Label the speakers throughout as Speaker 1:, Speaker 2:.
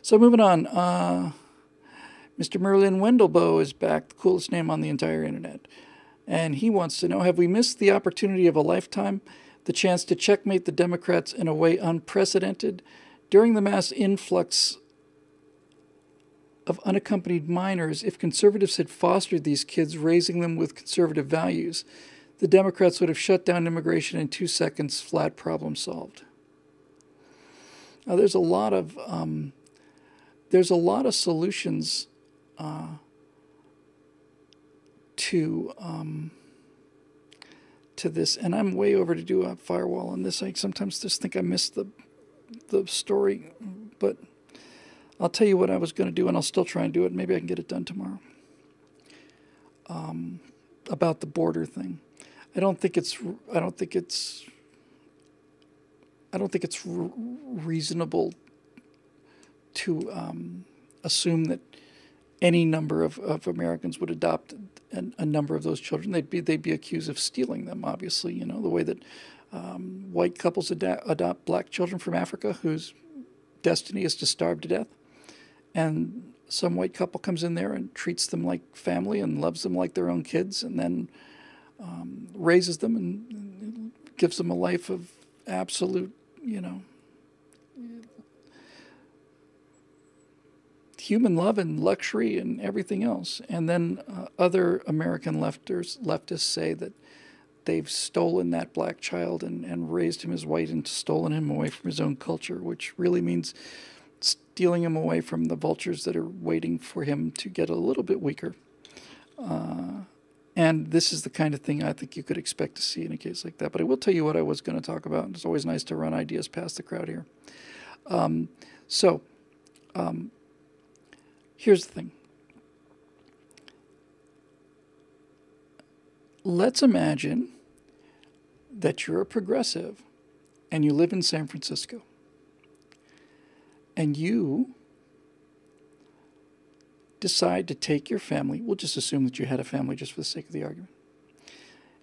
Speaker 1: So moving on. Mr. Merlin Wendelboe is back, the coolest name on the entire internet. And he wants to know, have we missed the opportunity of a lifetime, the chance to checkmate the Democrats in a way unprecedented? During the mass influx of unaccompanied minors, if conservatives had fostered these kids, raising them with conservative values, the Democrats would have shut down immigration in 2 seconds, flat problem solved. Now, there's a lot of solutions to this, and I'm way over to do a firewall on this. I sometimes just think I missed the story, but I'll tell you what I was going to do, and I'll still try and do it. Maybe I can get it done tomorrow. About the border thing, I don't think it's reasonable to assume that any number of Americans would adopt a number of those children. They'd be accused of stealing them. Obviously, you know, the way that white couples adopt black children from Africa, whose destiny is to starve to death, and some white couple comes in there and treats them like family and loves them like their own kids, and then raises them and gives them a life of absolute, you know, human love and luxury and everything else. And then other American leftists say that they've stolen that black child and raised him as white and stolen him away from his own culture, which really means stealing him away from the vultures that are waiting for him to get a little bit weaker. And this is the kind of thing I think you could expect to see in a case like that. But I will tell you what I was going to talk about. It's always nice to run ideas past the crowd here. Here's the thing. Let's imagine that you're a progressive and you live in San Francisco. And you decide to take your family. We'll just assume that you had a family just for the sake of the argument.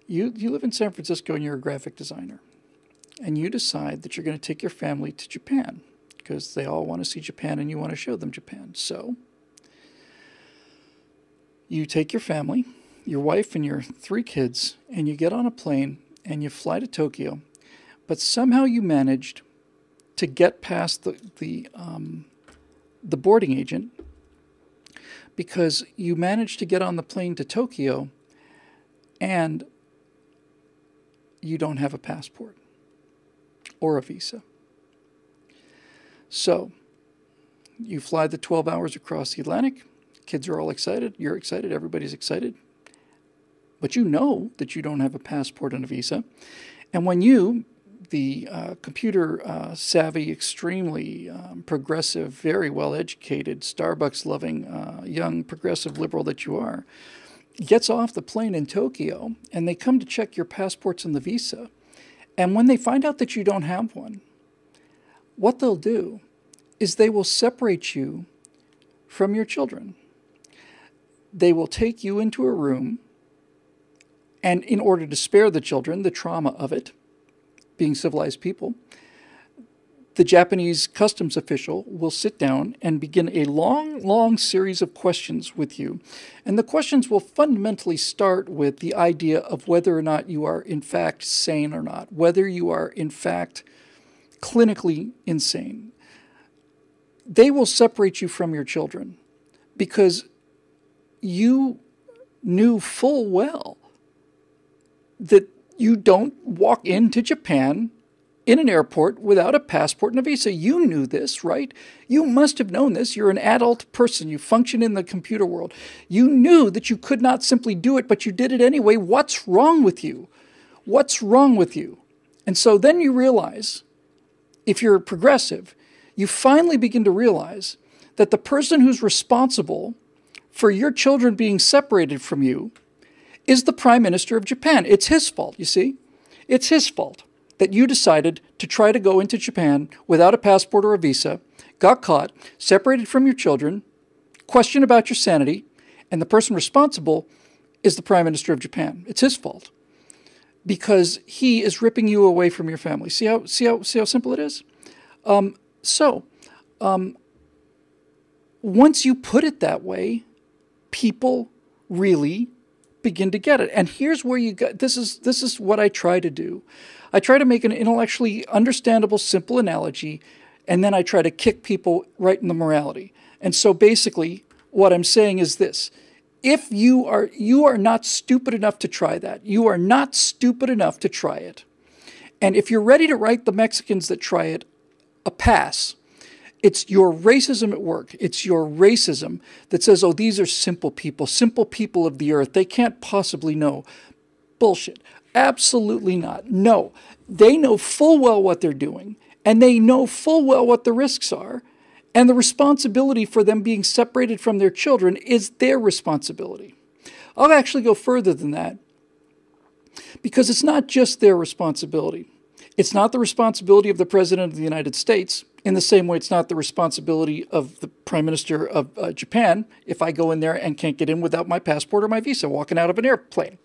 Speaker 1: You live in San Francisco and you're a graphic designer. And you decide that you're going to take your family to Japan because they all want to see Japan and you want to show them Japan. So you take your family, your wife and your 3 kids, and you get on a plane and you fly to Tokyo. But somehow you managed to get past the boarding agent, because you managed to get on the plane to Tokyo and you don't have a passport or a visa. So you fly the 12 hours across the Atlantic. Kids are all excited. You're excited. Everybody's excited. But you know that you don't have a passport and a visa. And when you, the computer-savvy, extremely progressive, very well-educated, Starbucks-loving, young progressive liberal that you are, gets off the plane in Tokyo, and they come to check your passports and the visa, and when they find out that you don't have one, what they'll do is they will separate you from your children. They will take you into a room, and in order to spare the children the trauma of it, being civilized people, the Japanese customs official will sit down and begin a long, long series of questions with you. And the questions will fundamentally start with the idea of whether or not you are in fact sane or not, whether you are in fact clinically insane. They will separate you from your children because you knew full well that you don't walk into Japan in an airport without a passport and a visa. You knew this, right? You must have known this. You're an adult person. You function in the computer world. You knew that you could not simply do it, but you did it anyway. What's wrong with you? What's wrong with you? And so then you realize, if you're progressive, you finally begin to realize that the person who's responsible for your children being separated from you is the Prime Minister of Japan. It's his fault, you see? It's his fault that you decided to try to go into Japan without a passport or a visa, got caught, separated from your children, questioned about your sanity, and the person responsible is the Prime Minister of Japan. It's his fault because he is ripping you away from your family. See how simple it is? once you put it that way, people really begin to get it. And here's where you got, this is what I try to do. I try to make an intellectually understandable, simple analogy, and then I try to kick people right in the morality. And so basically what I'm saying is this: if you are not stupid enough to try that, you are not stupid enough to try it. And if you're ready to write the Mexicans that try it a pass, it's your racism at work. It's your racism that says, oh, these are simple people of the earth. They can't possibly know. Bullshit. Absolutely not. No. They know full well what they're doing, and they know full well what the risks are, and the responsibility for them being separated from their children is their responsibility. I'll actually go further than that, because it's not just their responsibility. It's not the responsibility of the President of the United States, in the same way it's not the responsibility of the Prime Minister of Japan if I go in there and can't get in without my passport or my visa walking out of an airplane.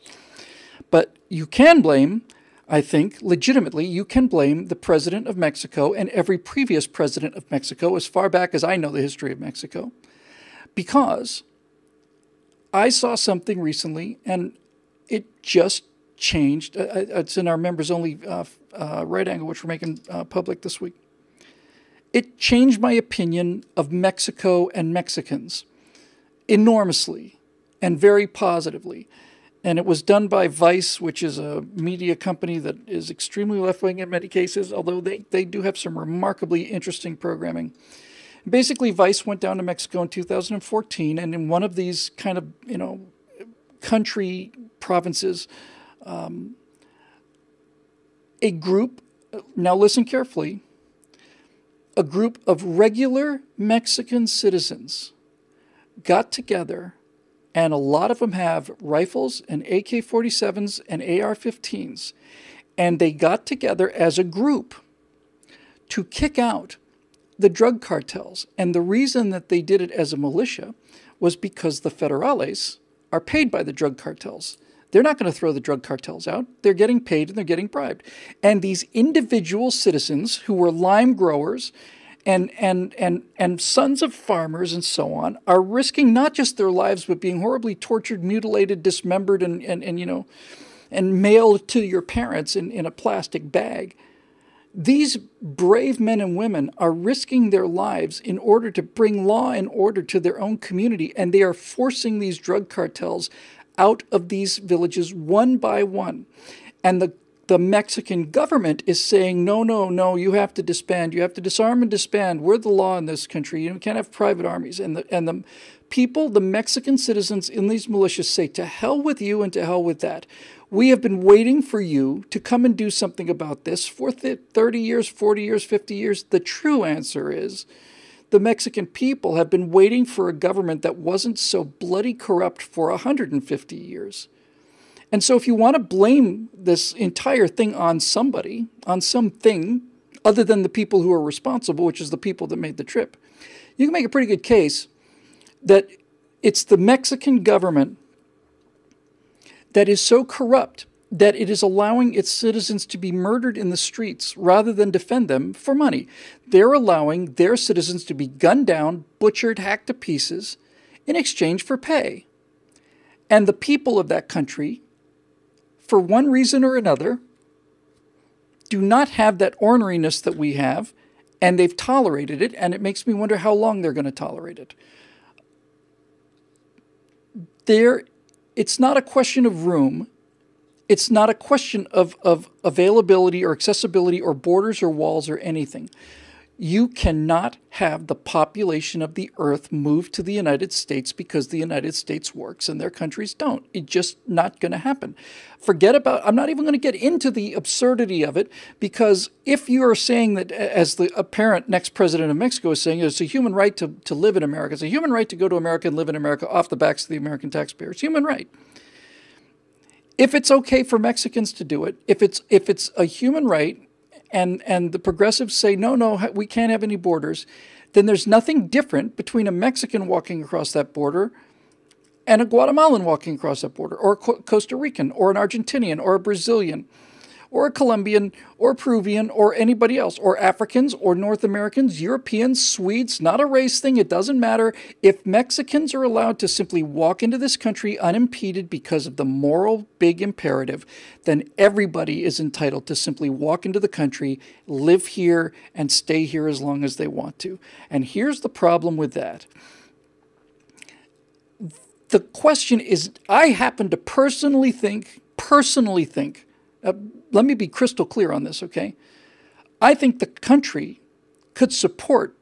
Speaker 1: But you can blame, I think, legitimately, you can blame the President of Mexico and every previous President of Mexico, as far back as I know the history of Mexico, because I saw something recently and it just changed. It's in our members-only right angle, which we're making public this week. It changed my opinion of Mexico and Mexicans enormously and very positively. And it was done by Vice, which is a media company that is extremely left-wing in many cases, although they do have some remarkably interesting programming. Basically, Vice went down to Mexico in 2014, and in one of these kind of, country provinces, a group, now listen carefully, a group of regular Mexican citizens got together, and a lot of them have rifles and AK-47s and AR-15s, and they got together as a group to kick out the drug cartels. And the reason that they did it as a militia was because the federales are paid by the drug cartels. They're not going to throw the drug cartels out. They're getting paid and they're getting bribed. And these individual citizens who were lime growers and sons of farmers and so on are risking not just their lives, but being horribly tortured, mutilated, dismembered, and mailed to your parents in a plastic bag. These brave men and women are risking their lives in order to bring law and order to their own community, and they are forcing these drug cartels out of these villages one by one. And the Mexican government is saying, no, you have to disband. You have to disarm and disband. We're the law in this country. You can't have private armies. And the people, the Mexican citizens in these militias say, to hell with you and to hell with that. We have been waiting for you to come and do something about this for 30 years, 40 years, 50 years. The true answer is the Mexican people have been waiting for a government that wasn't so bloody corrupt for 150 years. And so if you want to blame this entire thing on somebody, on something other than the people who are responsible, which is the people that made the trip, you can make a pretty good case that it's the Mexican government that is so corrupt that it is allowing its citizens to be murdered in the streets rather than defend them for money. They're allowing their citizens to be gunned down, butchered, hacked to pieces in exchange for pay. And the people of that country, for one reason or another, do not have that orneriness that we have, and they've tolerated it, and it makes me wonder how long they're going to tolerate it. It's not a question of room. It's not a question of availability or accessibility or borders or walls or anything. You cannot have the population of the earth move to the United States because the United States works and their countries don't. It's just not going to happen. I'm not even going to get into the absurdity of it, because if you are saying that, as the apparent next president of Mexico is saying, it's a human right to live in America, it's a human right to go to America and live in America off the backs of the American taxpayer, it's human right. If it's okay for Mexicans to do it, if it's a human right, and the progressives say, no, we can't have any borders, then there's nothing different between a Mexican walking across that border and a Guatemalan walking across that border, or a Costa Rican, or an Argentinian, or a Brazilian, or a Colombian or Peruvian or anybody else, or Africans or North Americans, Europeans, Swedes, not a race thing. It doesn't matter. If Mexicans are allowed to simply walk into this country unimpeded because of the moral big imperative, then everybody is entitled to simply walk into the country, live here, and stay here as long as they want to. And here's the problem with that. The question is, I happen to personally think, let me be crystal clear on this, okay? I think the country could support,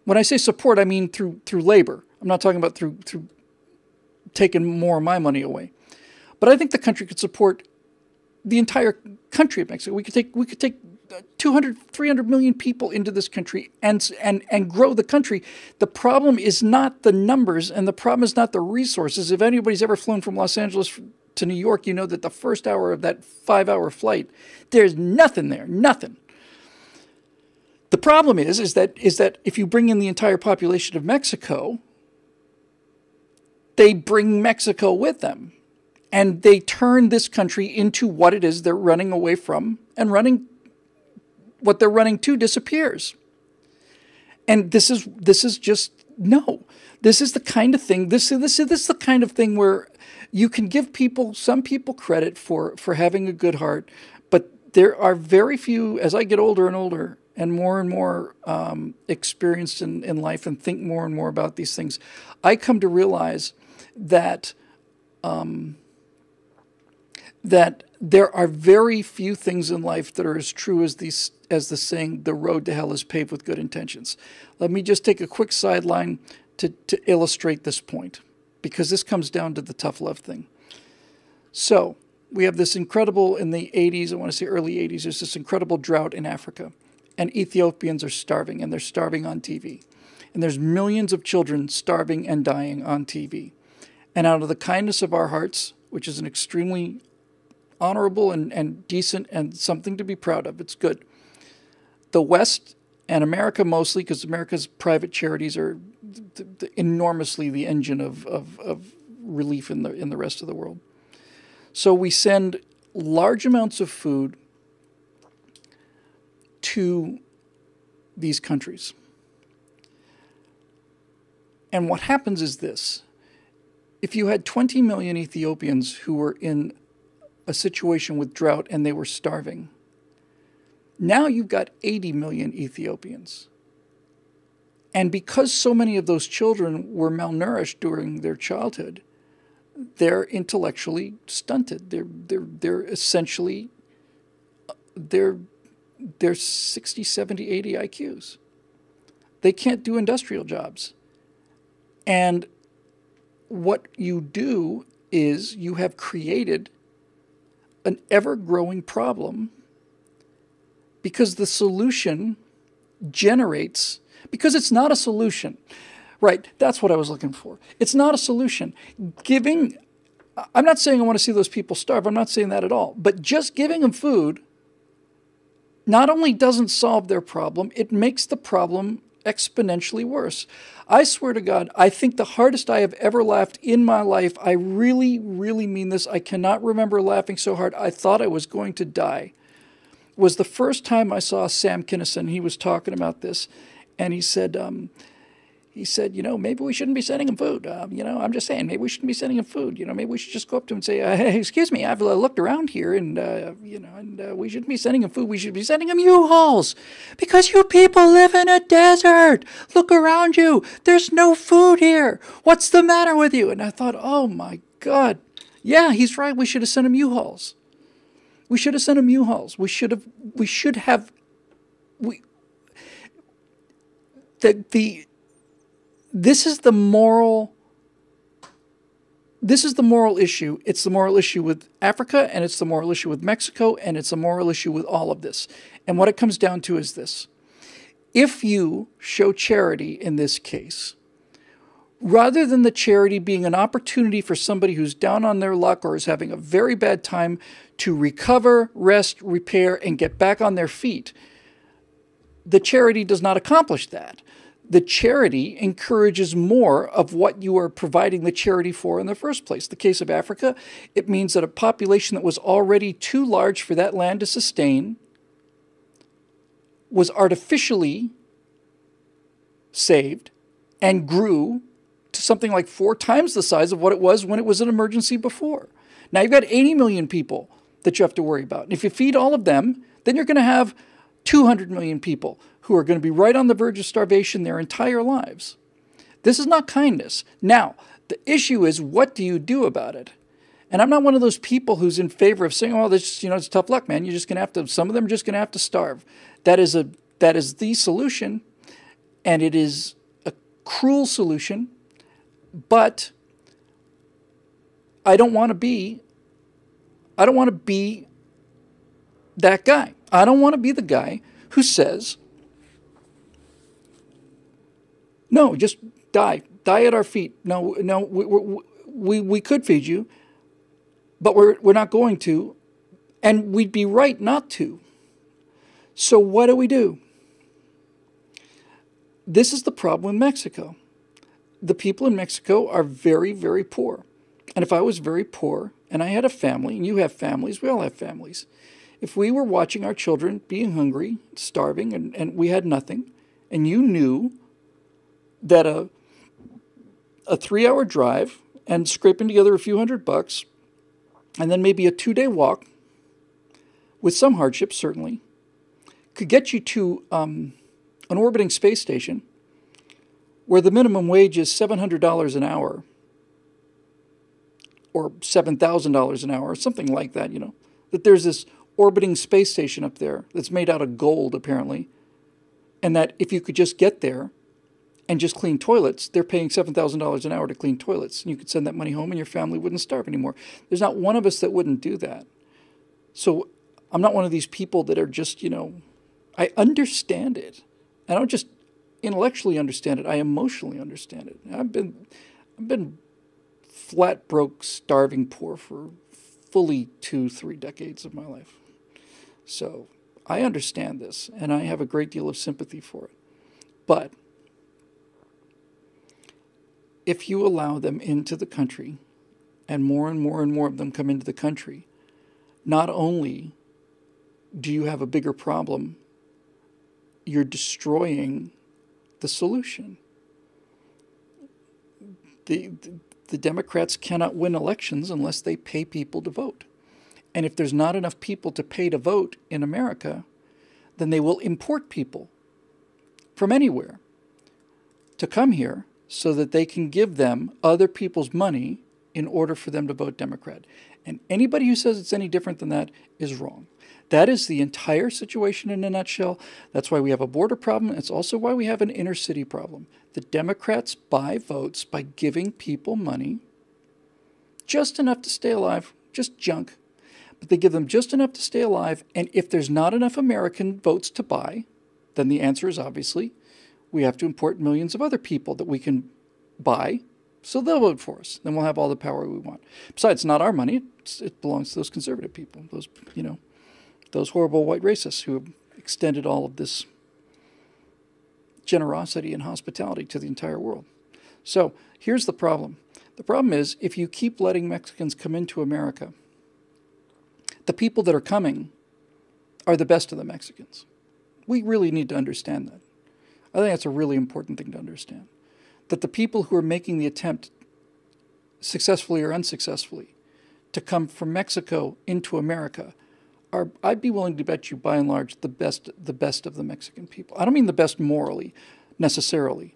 Speaker 1: when I say support, I mean through labor. I'm not talking about through taking more of my money away. But I think the country could support the entire country of Mexico. We could take 200, 300 million people into this country and grow the country. The problem is not the numbers, and the problem is not the resources. If anybody's ever flown from Los Angeles to New York, you know that the first hour of that 5-hour flight, there's nothing there, nothing. The problem is that if you bring in the entire population of Mexico, they bring Mexico with them. And they turn this country into what it is they're running away from, and what they're running to disappears. And this is just, no. This is the kind of thing, this is the kind of thing where you can give some people credit for having a good heart, but there are very few, as I get older and older and more experienced in life and think more and more about these things, I come to realize that that there are very few things in life that are as true as the saying, the road to hell is paved with good intentions. Let me just take a quick sideline to illustrate this point, because this comes down to the tough love thing. So we have this incredible, in the 80s, I want to say early 80s, there's this incredible drought in Africa, and Ethiopians are starving, and they're starving on TV. And there's millions of children starving and dying on TV. And out of the kindness of our hearts, which is an extremely honorable and decent and something to be proud of, it's good, the West and America mostly, because America's private charities are enormously the engine of relief in the rest of the world. So we send large amounts of food to these countries. And what happens is this. If you had 20 million Ethiopians who were in a situation with drought and they were starving, now you've got 80 million Ethiopians. And because so many of those children were malnourished during their childhood, they're intellectually stunted. They're essentially, they're 60, 70, 80 IQs. They can't do industrial jobs. And what you do is you have created an ever-growing problem, because the solution generates, because it's not a solution. Right, that's what I was looking for. It's not a solution. I'm not saying I want to see those people starve. I'm not saying that at all. But just giving them food not only doesn't solve their problem, it makes the problem exponentially worse. I swear to God, I think the hardest I have ever laughed in my life, I really, really mean this, I cannot remember laughing so hard I thought I was going to die, was the first time I saw Sam Kinison. He was talking about this, and he said, maybe we shouldn't be sending him food. I'm just saying, maybe we shouldn't be sending him food. Maybe we should just go up to him and say, hey, excuse me, I've looked around here, and we shouldn't be sending him food. We should be sending him U-Hauls, because you people live in a desert. Look around you. There's no food here. What's the matter with you? And I thought, oh my God, yeah, he's right. We should have sent him U-Hauls. We should have sent him U-Hauls. This is the moral issue. It's the moral issue with Africa, and it's the moral issue with Mexico, and it's a moral issue with all of this. And what it comes down to is this. If you show charity in this case, rather than the charity being an opportunity for somebody who's down on their luck or is having a very bad time to recover, rest, repair, and get back on their feet, the charity does not accomplish that. the charity encourages more of what you are providing the charity for in the first place. The case of Africa, it means that a population that was already too large for that land to sustain was artificially saved and grew to something like 4 times the size of what it was when it was an emergency before. Now you've got 80 million people that you have to worry about. And if you feed all of them, then you're going to have 200 million people who are going to be right on the verge of starvation their entire lives. This is not kindness. Now, the issue is, what do you do about it? And I'm not one of those people who's in favor of saying, oh, this, it's tough luck, man. You're just going to have to, some of them are just going to have to starve. That is the solution, and it is a cruel solution, but I don't want to be that guy. I don't want to be the guy who says, no, just die at our feet. No, we could feed you, but we're not going to, and we'd be right not to. So what do? This is the problem with Mexico. The people in Mexico are very, very poor. And if I was very poor, and I had a family, and you have families, we all have families. If we were watching our children being hungry, starving, and we had nothing, and you knew that a 3-hour drive and scraping together a few $100, and then maybe a 2-day walk, with some hardship certainly, could get you to an orbiting space station where the minimum wage is $700 an hour, or $7,000 an hour, or something like that, that there's this orbiting space station up there that's made out of gold, apparently, and that if you could just get there and just clean toilets, they're paying $7,000 an hour to clean toilets, and you could send that money home and your family wouldn't starve anymore. There's not one of us that wouldn't do that. So I'm not one of these people that are just, I understand it. I don't just intellectually understand it, I emotionally understand it. I've been flat broke, starving poor for fully 2-3 decades of my life. So I understand this, and I have a great deal of sympathy for it. But if you allow them into the country, and more of them come into the country, not only do you have a bigger problem, you're destroying the solution. The Democrats cannot win elections unless they pay people to vote. And if there's not enough people to pay to vote in America, then they will import people from anywhere to come here so that they can give them other people's money in order for them to vote Democrat. And anybody who says it's any different than that is wrong. That is the entire situation in a nutshell. That's why we have a border problem. It's also why we have an inner city problem. The Democrats buy votes by giving people money, just enough to stay alive, just junk. But they give them just enough to stay alive, and if there's not enough American votes to buy, then the answer is obviously we have to import millions of other people that we can buy, so they'll vote for us. Then we'll have all the power we want. Besides, it's not our money. It belongs to those conservative people, those horrible white racists who have extended all of this generosity and hospitality to the entire world. So here's the problem. The problem is, if you keep letting Mexicans come into America, the people that are coming are the best of the Mexicans. We really need to understand that. I think that's a really important thing to understand. That the people who are making the attempt, successfully or unsuccessfully, to come from Mexico into America are, I'd be willing to bet you, by and large, the best of the Mexican people. I don't mean the best morally, necessarily,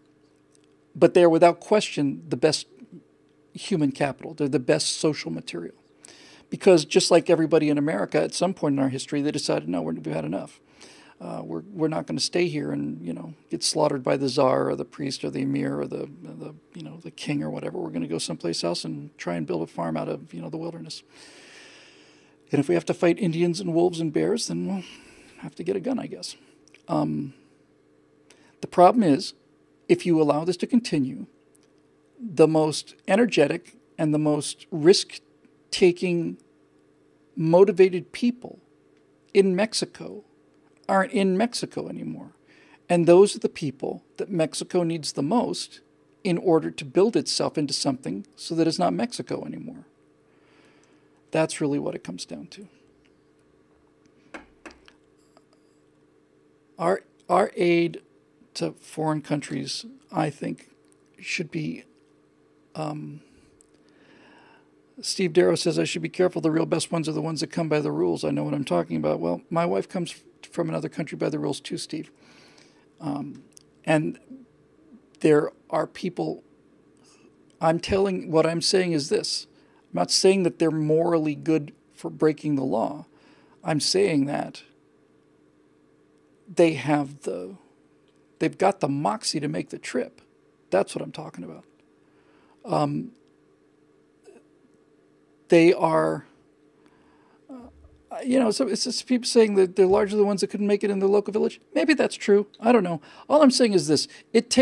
Speaker 1: but they are without question the best human capital. They're the best social material. Because just like everybody in America, at some point in our history, they decided, no, we've had enough. We're not going to stay here and get slaughtered by the czar or the priest or the emir or the king or whatever. We're going to go someplace else and try and build a farm out of the wilderness. And if we have to fight Indians and wolves and bears, then we'll have to get a gun, I guess. The problem is, if you allow this to continue, the most energetic and the most risk-taking, motivated people in Mexico aren't in Mexico anymore. And those are the people that Mexico needs the most in order to build itself into something so that it's not Mexico anymore. That's really what it comes down to. Our aid to foreign countries, I think, should be... Steve Darrow says, I should be careful. The real best ones are the ones that come by the rules. I know what I'm talking about. Well, my wife comes from another country by the rules too, Steve. And there are people... what I'm saying is this. I'm not saying that they're morally good for breaking the law. I'm saying that they've got the moxie to make the trip. That's what I'm talking about. They are, so it's just people saying that they're largely the ones that couldn't make it in their local village. Maybe that's true. I don't know. All I'm saying is this. It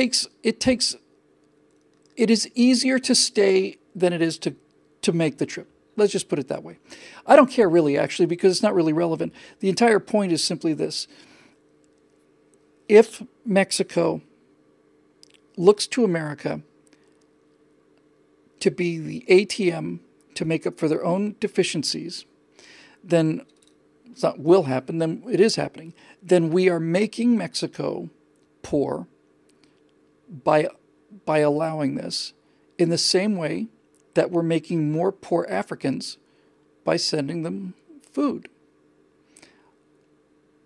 Speaker 1: is easier to stay than it is to make the trip. Let's just put it that way. I don't care really, actually, because it's not really relevant. The entire point is simply this. If Mexico looks to America to be the ATM to make up for their own deficiencies, then it's not will happen, then it is happening. Then we are making Mexico poor by allowing this, in the same way that we're making more poor Africans by sending them food.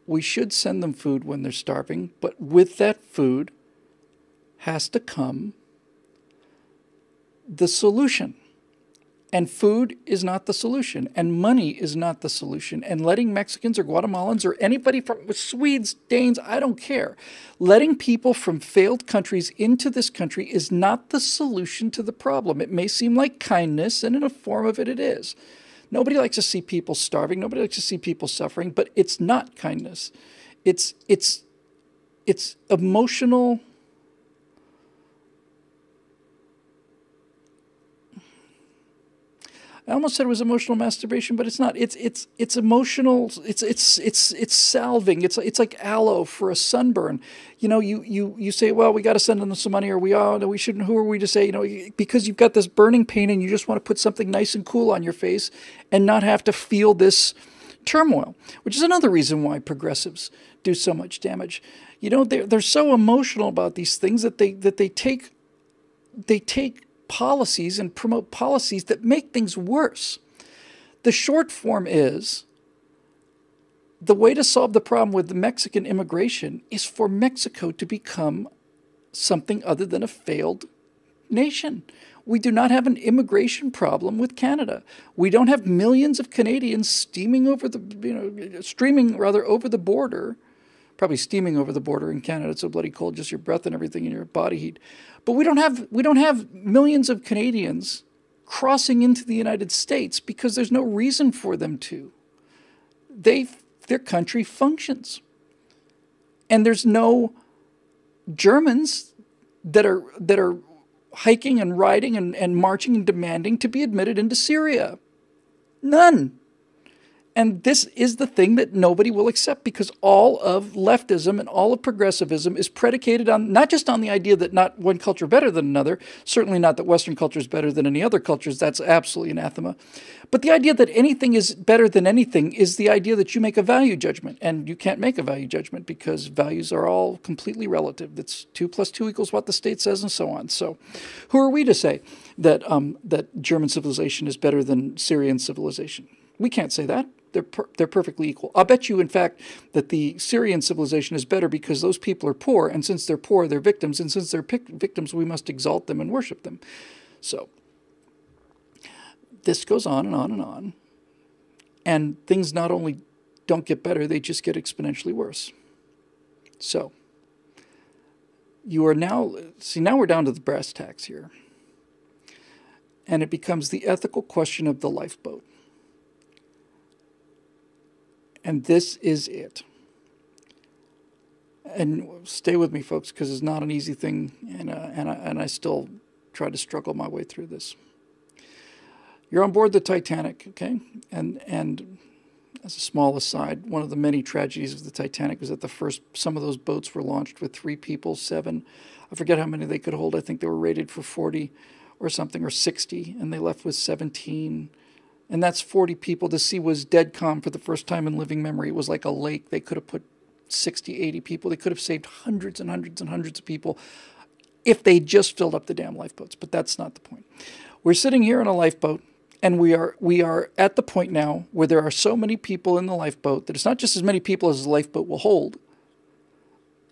Speaker 1: We should send them food when they're starving, but with that food has to come the solution. And food is not the solution, and money is not the solution. And letting Mexicans or Guatemalans or anybody from Swedes, Danes, I don't care, letting people from failed countries into this country is not the solution to the problem. It may seem like kindness, and in a form of it, it is. Nobody likes to see people starving. Nobody likes to see people suffering, but it's not kindness. It's emotional. I almost said it was emotional masturbation, but it's not. It's emotional. It's salving. It's like aloe for a sunburn. You say, well, we got to send them some money, or we shouldn't. Who are we to say? Because you've got this burning pain and you just want to put something nice and cool on your face and not have to feel this turmoil, which is another reason why progressives do so much damage. They're so emotional about these things that they take policies and promote policies that make things worse. The short form is the way to solve the problem with the Mexican immigration is for Mexico to become something other than a failed nation. We do not have an immigration problem with Canada. We don't have millions of Canadians streaming over the border. Probably steaming over the border in Canada. It's so bloody cold, just your breath and everything and your body heat. But we don't have millions of Canadians crossing into the United States because there's no reason for them to. Their country functions. And there's no Germans that are hiking and riding and marching and demanding to be admitted into Syria. None. And this is the thing that nobody will accept, because all of leftism and all of progressivism is predicated on not just on the idea that not one culture better than another, certainly not that Western culture is better than any other cultures, that's absolutely anathema, but the idea that anything is better than anything is the idea that you make a value judgment, and you can't make a value judgment because values are all completely relative. That's 2 + 2 = what the state says, and so on. So who are we to say that German civilization is better than Syrian civilization? We can't say that. They're perfectly equal. I'll bet you, in fact, that the Syrian civilization is better because those people are poor, and since they're poor, they're victims, and since they're victims, we must exalt them and worship them. So this goes on and on and on, and things not only don't get better, they just get exponentially worse. So you are now we're down to the brass tacks here, and it becomes the ethical question of the lifeboat. And this is it. And stay with me, folks, because it's not an easy thing, and I still try to struggle my way through this. You're on board the Titanic, okay? And as a small aside, one of the many tragedies of the Titanic was that some of those boats were launched with 3 people, 7. I forget how many they could hold. I think they were rated for 40 or something, or 60, and they left with 17. And that's 40 people. The sea was dead calm for the first time in living memory. It was like a lake. They could have put 60, 80 people. They could have saved hundreds and hundreds and hundreds of people if they just filled up the damn lifeboats. But that's not the point. We're sitting here in a lifeboat, and we are at the point now where there are so many people in the lifeboat that it's not just as many people as the lifeboat will hold,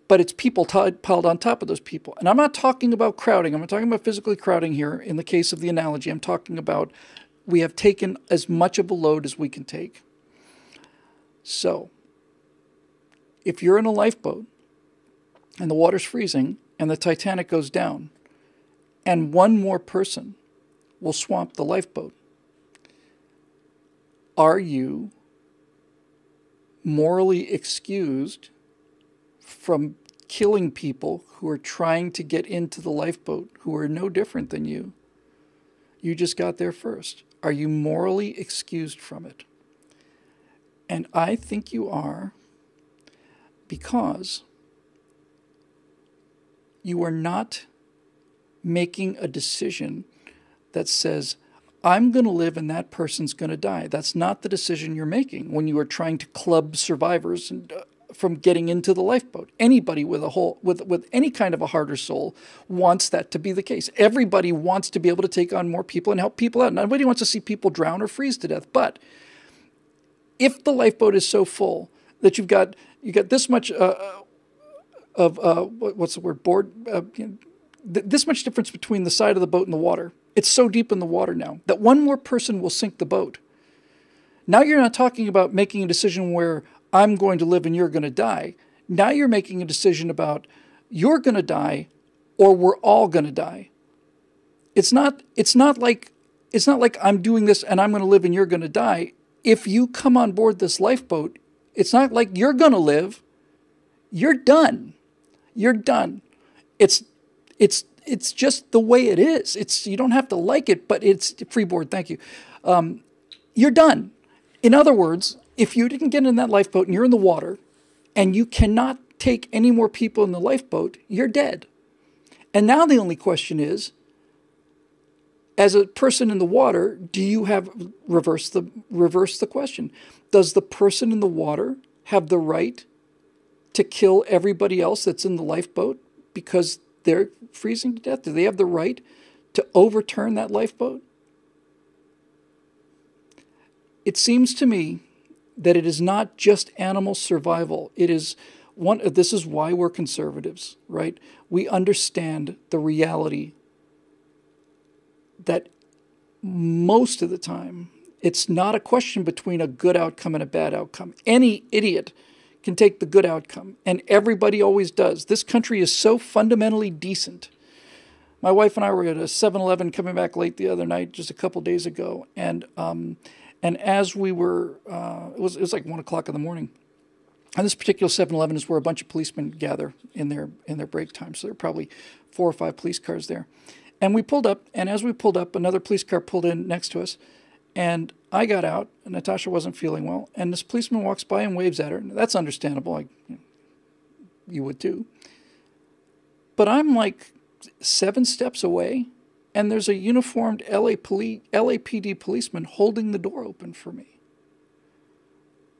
Speaker 1: but it's people piled on top of those people. And I'm not talking about crowding. I'm not talking about physically crowding here in the case of the analogy. I'm talking about we have taken as much of a load as we can take. So, if you're in a lifeboat and the water's freezing and the Titanic goes down and one more person will swamp the lifeboat, are you morally excused from killing people who are trying to get into the lifeboat who are no different than you? You just got there first. Are you morally excused from it? And I think you are, because you are not making a decision that says, I'm going to live and that person's going to die. That's not the decision you're making when you are trying to club survivors from getting into the lifeboat. Anybody with any kind of a harder soul wants that to be the case. Everybody wants to be able to take on more people and help people out. Nobody wants to see people drown or freeze to death. But if the lifeboat is so full that you got this much this much difference between the side of the boat and the water. It's so deep in the water now that one more person will sink the boat. Now you're not talking about making a decision where I'm going to live and you're going to die. Now you're making a decision about you're going to die or we're all going to die. It's not like I'm doing this and I'm going to live and you're going to die. If you come on board this lifeboat, it's not like you're going to live. You're done. You're done. It's just the way it is. You don't have to like it, but it's freeboard. Thank you. You're done. In other words, if you didn't get in that lifeboat and you're in the water and you cannot take any more people in the lifeboat, you're dead. And now the only question is, as a person in the water, do you have reverse the question? Does the person in the water have the right to kill everybody else that's in the lifeboat because they're freezing to death? Do they have the right to overturn that lifeboat? It seems to me that it is not just animal survival. It is this is why we're conservatives, right? We understand the reality that most of the time, it's not a question between a good outcome and a bad outcome. Any idiot can take the good outcome, and everybody always does. This country is so fundamentally decent. My wife and I were at a 7-Eleven coming back late the other night, just a couple days ago, and as we were, it was like 1 o'clock in the morning. And this particular 7-Eleven is where a bunch of policemen gather in their break time. So there are probably 4 or 5 police cars there. And we pulled up, and as we pulled up, another police car pulled in next to us. And I got out, and Natasha wasn't feeling well, and this policeman walks by and waves at her. And that's understandable. You would too. But I'm like 7 steps away, and there's a uniformed LAPD policeman holding the door open for me.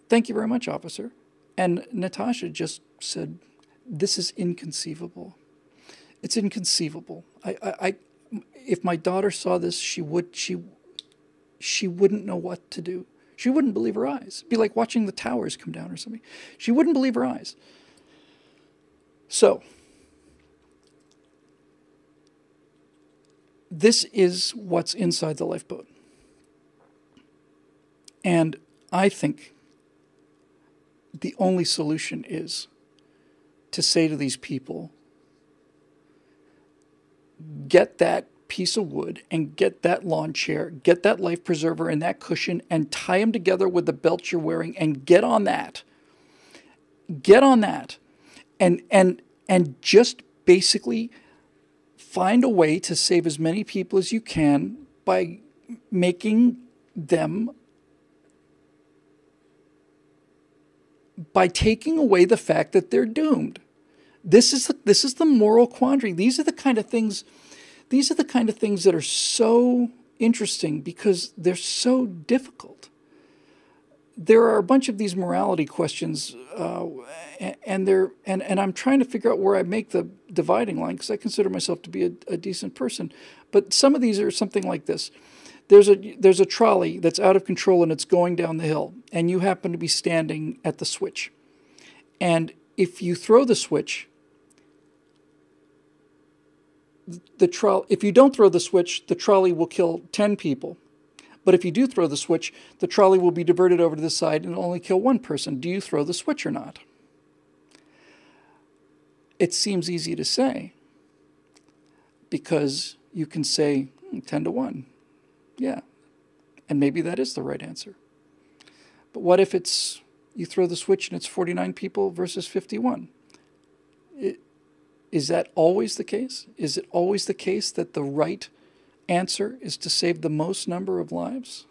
Speaker 1: Thank you very much, officer. And Natasha just said, this is inconceivable. It's inconceivable. If my daughter saw this, she wouldn't know what to do. She wouldn't believe her eyes. It'd be like watching the towers come down or something. She wouldn't believe her eyes. So, this is what's inside the lifeboat. And I think the only solution is to say to these people, get that piece of wood and get that lawn chair, get that life preserver and that cushion and tie them together with the belt you're wearing and get on that. Get on that. And just basically find a way to save as many people as you can by making them by taking away the fact that they're doomed. This is the moral quandary. These are the kind of things that are so interesting because they're so difficult. There are a bunch of these morality questions, and I'm trying to figure out where I make the dividing line, because I consider myself to be a decent person. But some of these are something like this. There's a trolley that's out of control and it's going down the hill, and you happen to be standing at the switch. And if you throw the switch, if you don't throw the switch, the trolley will kill 10 people. But if you do throw the switch, the trolley will be diverted over to the side and only kill one person. Do you throw the switch or not? It seems easy to say, because you can say 10 to 1. Yeah. And maybe that is the right answer. But what if you throw the switch and it's 49 people versus 51? Is that always the case? Is it always the case that the right answer is to save the most number of lives?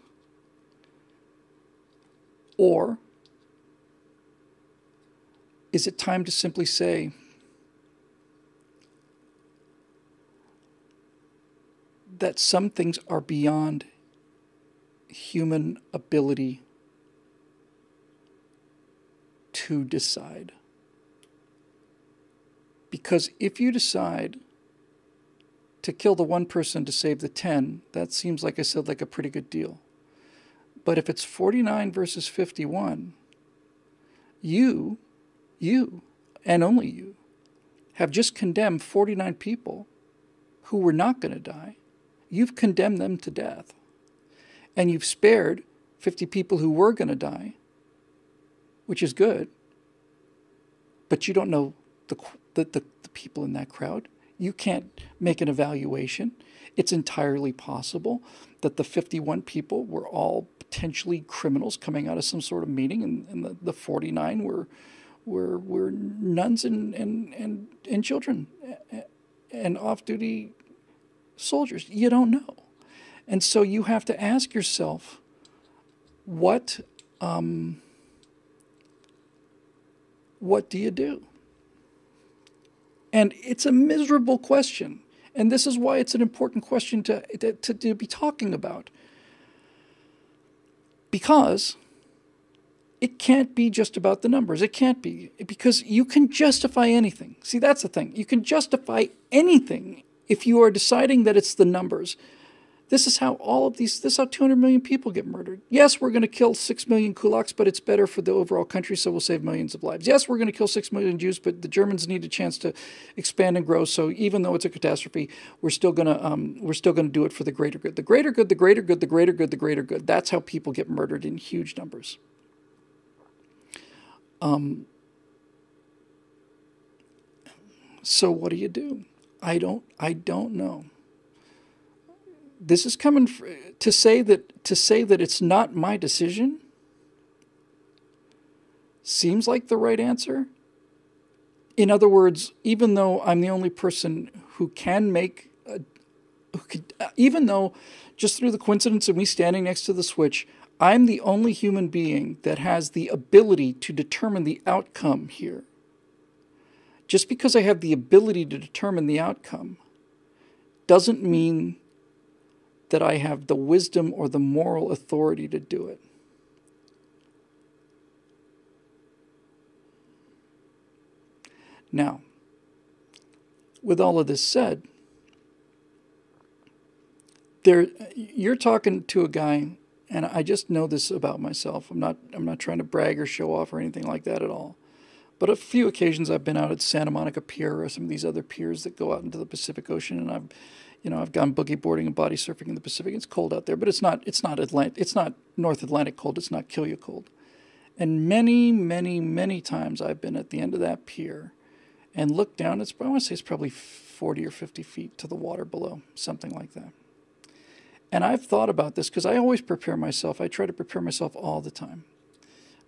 Speaker 1: Or is it time to simply say, that some things are beyond human ability to decide? Because if you decide to kill the one person to save the 10, that seems, like I said, like a pretty good deal. But if it's 49 versus 51, you, and only you, have just condemned 49 people who were not going to die. You've condemned them to death. And you've spared 50 people who were going to die, which is good. But you don't know the people in that crowd. You can't make an evaluation. It's entirely possible that the 51 people were all potentially criminals coming out of some sort of meeting, and the 49 were nuns and children and off-duty soldiers. You don't know. And so you have to ask yourself, what do you do? And it's a miserable question. And this is why it's an important question to be talking about. Because it can't be just about the numbers. It can't be. Because you can justify anything. See, that's the thing. You can justify anything if you are deciding that it's the numbers. This is how this is how 200 million people get murdered. Yes, we're going to kill 6 million kulaks, but it's better for the overall country, so we'll save millions of lives. Yes, we're going to kill 6 million Jews, but the Germans need a chance to expand and grow. So even though it's a catastrophe, we're still going to do it for the greater good. The greater good, the greater good, the greater good, the greater good. That's how people get murdered in huge numbers. So what do you do? I don't know. This is coming to say that it's not my decision seems like the right answer. In other words, even though I'm the only person who can even though just through the coincidence of me standing next to the switch, I'm the only human being that has the ability to determine the outcome here. Just because I have the ability to determine the outcome doesn't mean that I have the wisdom or the moral authority to do it. Now, with all of this said, you're talking to a guy, and I just know this about myself. I'm not trying to brag or show off or anything like that at all. But a few occasions I've been out at Santa Monica Pier or some of these other piers that go out into the Pacific Ocean, and I've gone boogie boarding and body surfing in the Pacific. It's cold out there, but it's not North Atlantic cold. It's not kill you cold. And many, many, many times I've been at the end of that pier and looked down. I want to say it's probably 40 or 50 feet to the water below, something like that. And I've thought about this because I always prepare myself. I try to prepare myself all the time.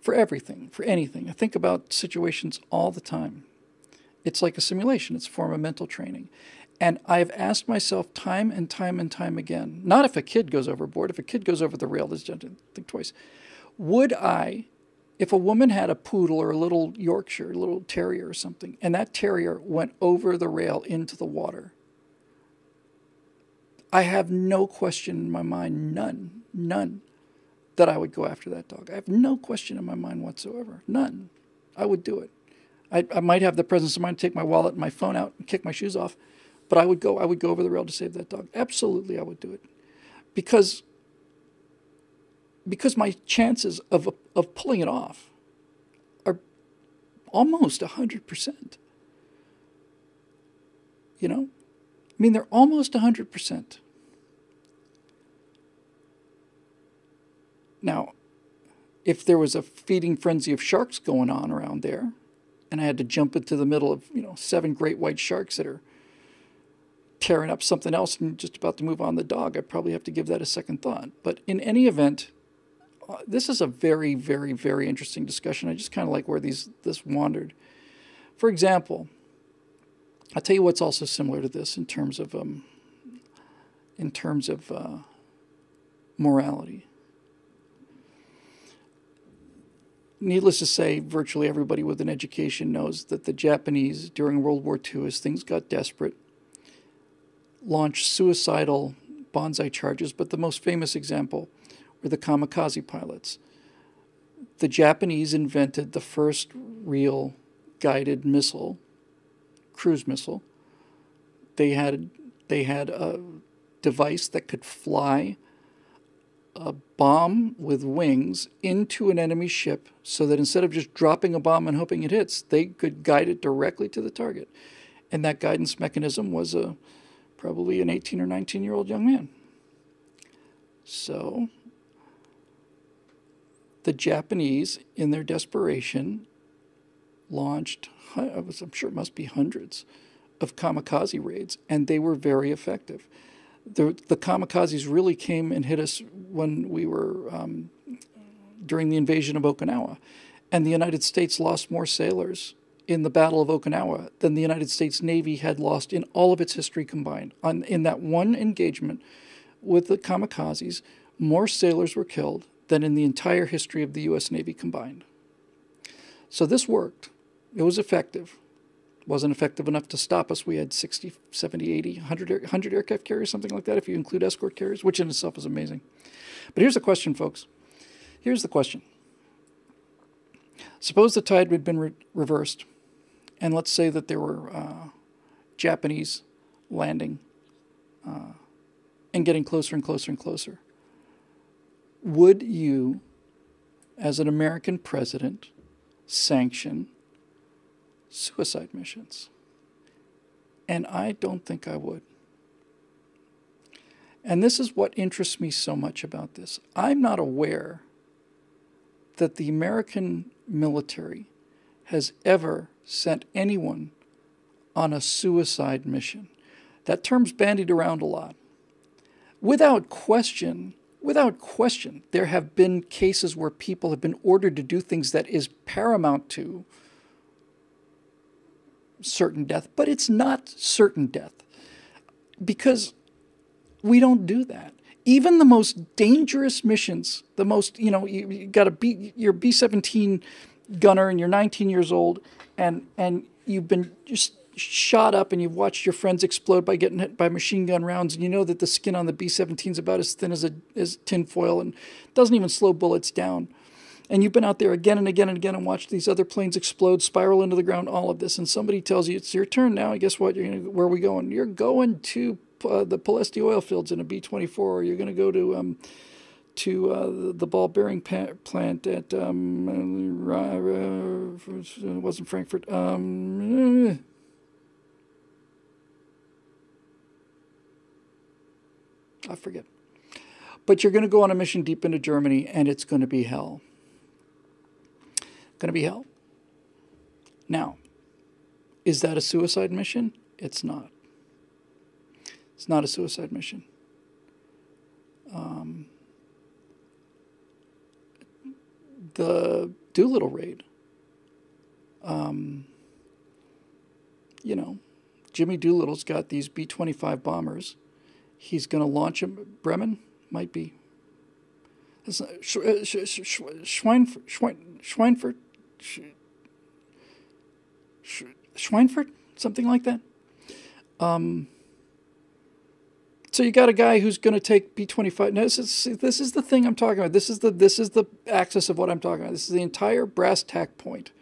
Speaker 1: For everything, for anything. I think about situations all the time. It's like a simulation. It's a form of mental training. And I've asked myself time and time and time again, not if a kid goes overboard, if a kid goes over the rail, think twice. Would I If a woman had a poodle or a little Yorkshire, a little terrier or something, and that terrier went over the rail into the water, I have no question in my mind, none, that I would go after that dog. I have no question in my mind whatsoever. None. I would do it. I might have the presence of mind to take my wallet and my phone out and kick my shoes off, but I would go over the rail to save that dog. Absolutely, I would do it. Because my chances of pulling it off are almost 100%. You know? I mean, they're almost 100%. Now, if there was a feeding frenzy of sharks going on around there, and I had to jump into the middle of, 7 great white sharks that are tearing up something else and just about to move on the dog, I'd probably have to give that a second thought. But in any event, this is a very, very, very interesting discussion. I just kind of like where this wandered. For example, I'll tell you what's also similar to this in terms of morality. Needless to say, virtually everybody with an education knows that the Japanese, during World War II, as things got desperate, launched suicidal banzai charges, but the most famous example were the kamikaze pilots. The Japanese invented the first real guided missile, cruise missile. They had a device that could fly a bomb with wings into an enemy ship so that instead of just dropping a bomb and hoping it hits, they could guide it directly to the target. And that guidance mechanism was probably an 18 or 19-year-old young man. So the Japanese, in their desperation, launched, I'm sure it must be hundreds, of kamikaze raids, and they were very effective. The kamikazes really came and hit us when we were during the invasion of Okinawa, and the United States lost more sailors in the Battle of Okinawa than the United States Navy had lost in all of its history combined. In that one engagement with the kamikazes, more sailors were killed than in the entire history of the U.S. Navy combined. So this worked. It was effective. Wasn't effective enough to stop us. We had 60, 70, 80, 100 aircraft carriers, something like that, if you include escort carriers, which in itself is amazing. But here's the question, folks. Here's the question. Suppose the tide had been reversed, and let's say that there were Japanese landing and getting closer and closer and closer. Would you, as an American president, sanction suicide missions? And I don't think I would. And this is what interests me so much about this. I'm not aware that the American military has ever sent anyone on a suicide mission. That term's bandied around a lot. Without question, there have been cases where people have been ordered to do things that is paramount to certain death, but it's not certain death, because we don't do that. Even the most dangerous missions, the most, you got your B-17 gunner and you're 19 years old and you've been just shot up and you've watched your friends explode by getting hit by machine gun rounds, and you know that the skin on the B-17 is about as thin as tin foil and doesn't even slow bullets down. And you've been out there again and again and again and watched these other planes explode, spiral into the ground, all of this. And somebody tells you, it's your turn now. And guess what? Where are we going? You're going to the Palesti oil fields in a B-24, or you're going to go to the ball bearing plant at, it wasn't Frankfurt. I forget. But you're going to go on a mission deep into Germany, and it's going to be hell. Going to be hell. Now, is that a suicide mission? It's not. It's not a suicide mission. The Doolittle raid. Jimmy Doolittle's got these B-25 bombers. He's going to launch them. Bremen? Might be. Schweinfurt, something like that. So you got a guy who's going to take B-25. Now this is the thing I'm talking about. This is the axis of what I'm talking about. This is the entire brass tack point.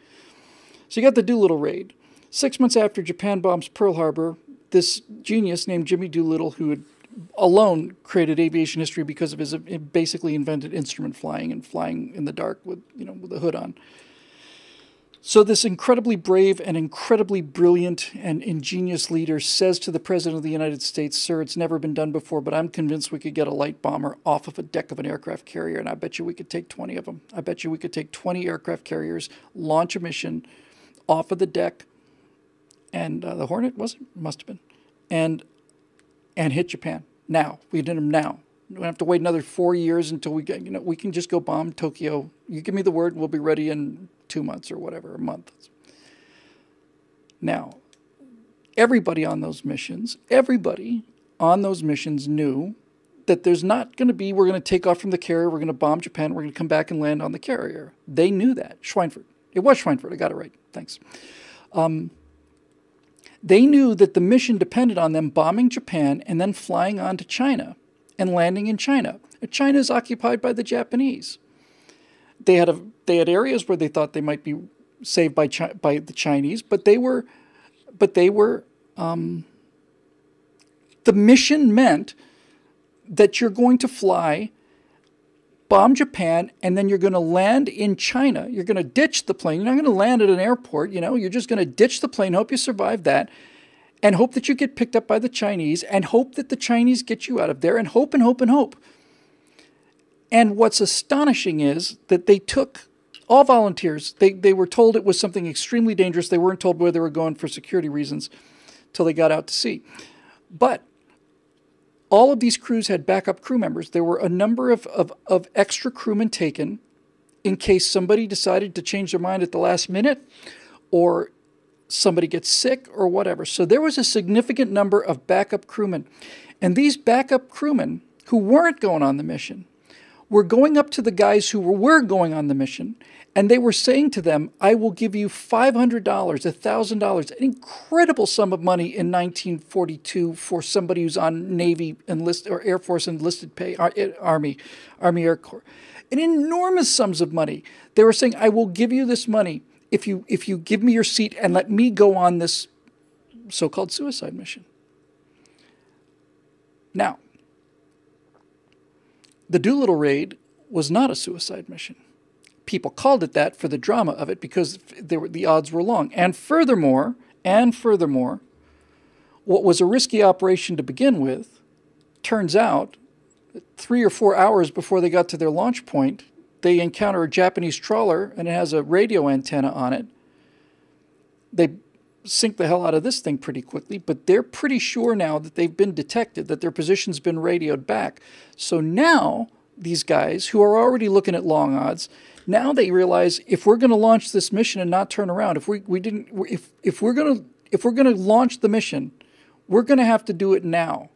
Speaker 1: So you got the Doolittle raid. 6 months after Japan bombs Pearl Harbor, this genius named Jimmy Doolittle, who had alone created aviation history because of his basically invented instrument flying and flying in the dark with a hood on. So this incredibly brave and incredibly brilliant and ingenious leader says to the President of the United States, "Sir, it's never been done before, but I'm convinced we could get a light bomber off of a deck of an aircraft carrier, and I bet you we could take 20 of them. I bet you we could take 20 aircraft carriers, launch a mission off of the deck, and the Hornet, was it? Must have been, and hit Japan. Now. We did them now. We don't have to wait another 4 years until we get, we can just go bomb Tokyo. You give me the word, we'll be ready in 2 months or whatever, a month." Now, everybody on those missions knew that there's not going to be, we're going to take off from the carrier, we're going to bomb Japan, we're going to come back and land on the carrier. They knew that. Schweinfurt. It was Schweinfurt. I got it right. Thanks. They knew that the mission depended on them bombing Japan and then flying on to China and landing in China. China is occupied by the Japanese. They had areas where they thought they might be saved by the Chinese, but the mission meant that you're going to fly, bomb Japan, and then you're going to land in China. You're going to ditch the plane. You're not going to land at an airport. You're just going to ditch the plane, hope you survive that, and hope that you get picked up by the Chinese, and hope that the Chinese get you out of there, and hope and hope and hope. And what's astonishing is that they took all volunteers. They were told it was something extremely dangerous. They weren't told where they were going for security reasons till they got out to sea. But all of these crews had backup crew members. There were a number of extra crewmen taken in case somebody decided to change their mind at the last minute or somebody gets sick or whatever. So there was a significant number of backup crewmen. And these backup crewmen who weren't going on the mission were going up to the guys who were going on the mission, and they were saying to them, "I will give you $500, $1,000, an incredible sum of money in 1942 for somebody who's on Navy enlisted or Air Force enlisted pay, Army Air Corps, an enormous sums of money." They were saying, "I will give you this money if you give me your seat and let me go on this so-called suicide mission." Now, the Doolittle raid was not a suicide mission. People called it that for the drama of it because the odds were long. And furthermore, what was a risky operation to begin with, turns out 3 or 4 hours before they got to their launch point, they encounter a Japanese trawler and it has a radio antenna on it. They sink the hell out of this thing pretty quickly, but they're pretty sure now that they've been detected, that their position's been radioed back. So now these guys who are already looking at long odds, now they realize if we're going to launch this mission and not turn around, if we're going to launch the mission, we're going to have to do it now,